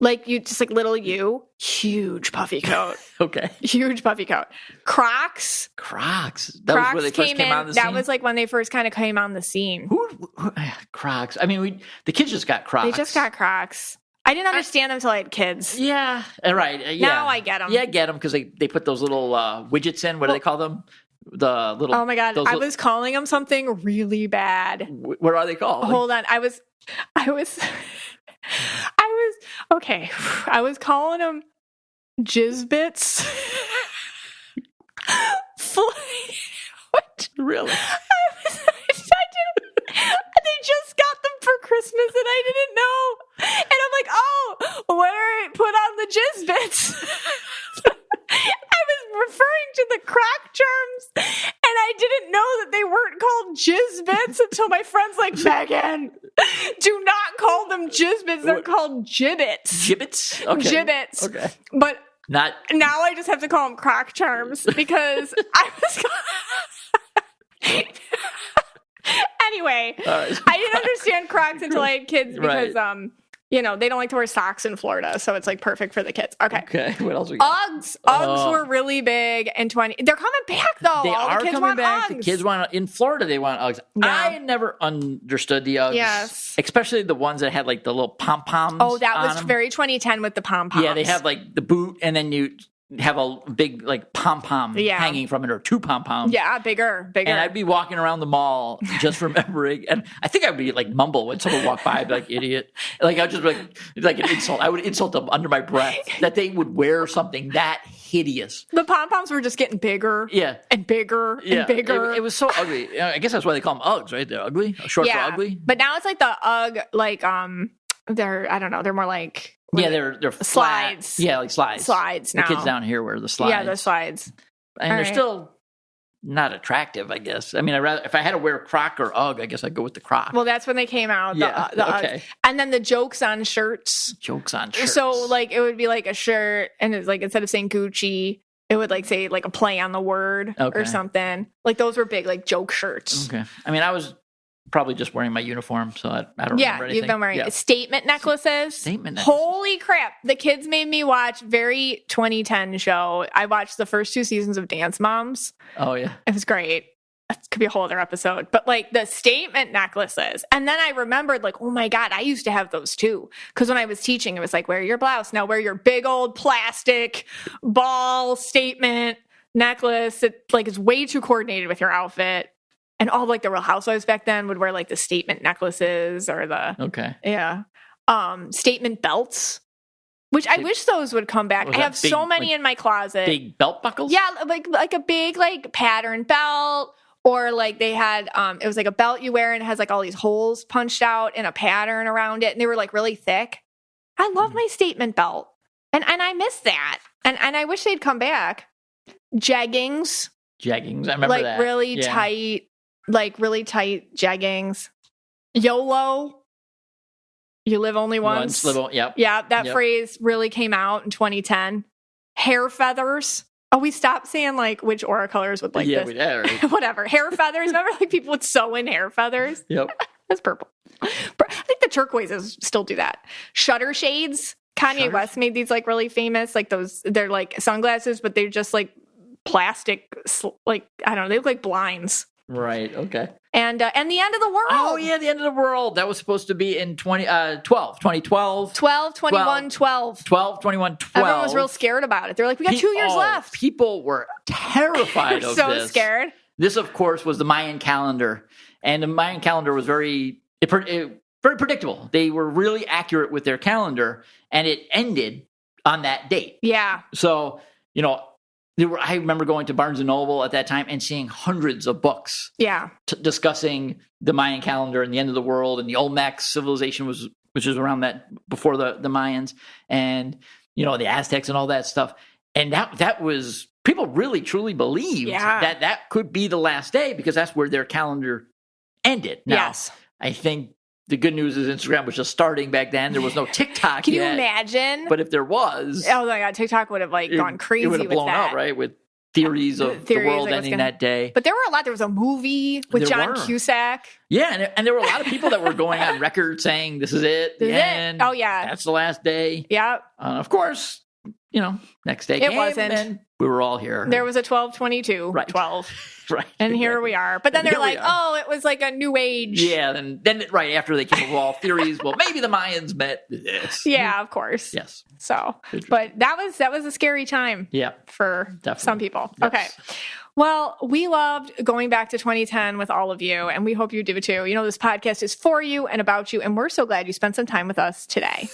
Like you, just like little you, huge puffy coat. Okay. Huge puffy coat. Crocs. That was where they first came on the scene? That was like when they first kind of came on the scene. Crocs. I mean, the kids just got Crocs. They just got Crocs. I didn't understand them until I had kids. Yeah. Right. Now I get them. Yeah, I get them because they put those little widgets in. What do they call them? The little. Oh my God. I was calling them something really bad. What are they called? Hold on. I was okay. I was calling them jizzbits. What? Really? They just got them for Christmas and I didn't know. And I'm like, oh, what are I put on the jizzbits? I was referring to the crack germs, and I didn't know that they weren't called jizzbits until my friend's like, Megan, do not call them jizzbits. They're called gibbets. Gibbets? Okay. Gibbets. Okay. But now I just have to call them crack charms because I was Anyway, I didn't understand Crocs until I had kids because they don't like to wear socks in Florida, so it's like perfect for the kids. Okay. What else we got? Uggs were really big in 20. They're coming back though. They are coming back. Uggs. The kids want in Florida. They want Uggs. Yeah. I never understood the Uggs. Yes, especially the ones that had like the little pom poms. Oh, that was very 2010 with the pom poms. Yeah, they have like the boot, and then you have a big like pom pom hanging from it, or two pom poms. Yeah, bigger. And I'd be walking around the mall just remembering, and I think I'd be like mumble when someone walked by, I'd be like idiot. Like I'd just be like an insult. I would insult them under my breath that they would wear something that hideous. The pom-poms were just getting bigger. Yeah. And bigger and bigger. It was so ugly. I guess that's why they call them Uggs, right? They're ugly. Short for ugly. But now it's like the Ugg, like, they're, I don't know, they're more like... they're flat. Slides. Yeah, like slides. Slides now. The kids down here wear the slides. Yeah, the slides. And they're still not attractive, I guess. I mean, if I had to wear a Croc or Ugg, I guess I'd go with the Croc. Well, that's when they came out, the Uggs. And then the jokes on shirts. Jokes on shirts. So, like, it would be like a shirt, and it's like, instead of saying Gucci, it would like say like a play on the word or something. Like, those were big, like, joke shirts. Okay. I mean, I was probably just wearing my uniform, so I don't remember anything. You've been wearing statement necklaces. Statement necklaces. Holy crap. The kids made me watch very 2010 show. I watched the first 2 seasons of Dance Moms. Oh, yeah. It was great. That could be a whole other episode. But like the statement necklaces. And then I remembered like, oh my God, I used to have those too. Because when I was teaching, it was like, wear your blouse. Now wear your big old plastic ball statement necklace. It like is way too coordinated with your outfit. And all like the Real Housewives back then would wear like the statement necklaces or the statement belts, which I wish those would come back. I have so many in my closet. Big belt buckles? Yeah, like a big like pattern belt, or like they had it was like a belt you wear and it has like all these holes punched out and a pattern around it, and they were like really thick. I love my statement belt, and I miss that, and I wish they'd come back. Jeggings, I remember like that. really tight. Like really tight jeggings. YOLO. You live only once. Yeah, that phrase really came out in 2010. Hair feathers. Oh, we stopped saying like which aura colors would like this. Right. Whatever. Hair feathers. Remember like people would sew in hair feathers? Yep. That's purple. I think the turquoises still do that. Shutter shades. Kanye West made these like really famous. Like those, they're like sunglasses, but they're just like plastic, like, I don't know, they look like blinds. Right. Okay. And the end of the world. Oh, yeah. The end of the world. That was supposed to be in 2012. 12, 21, 12. 12, 21, 12. Everyone was real scared about it. They're like, we got 2 years left. People were terrified of this. So scared. This, of course, was the Mayan calendar. And the Mayan calendar was very predictable. They were really accurate with their calendar. And it ended on that date. Yeah. So, I remember going to Barnes & Noble at that time and seeing hundreds of books discussing the Mayan calendar and the end of the world, and the Olmec civilization which is around that before the Mayans, and the Aztecs and all that stuff. And that was, people really truly believed that could be the last day, because that's where their calendar ended. Now, I think the good news is Instagram was just starting back then. There was no TikTok Can yet. you imagine? But if there was... Oh my God, TikTok would have gone crazy with that. It would have blown up, right? With theories of the world ending that day. But there were a lot. There was a movie with John Cusack. Yeah, and there were a lot of people that were going on record saying, this is it. This is it. Oh, yeah. That's the last day. Yeah. Of course, next day came. It wasn't. And we were all here. There was a 12/22. Right. 12. Right. And here we are. But then they're like, oh, it was like a new age. Yeah. Then right after they came up with all theories, well, maybe the Mayans met this. Yeah, of course. Yes. So, but that was a scary time. Yeah. For some people. Yes. Okay. Well, we loved going back to 2010 with all of you, and we hope you do too. This podcast is for you and about you, and we're so glad you spent some time with us today.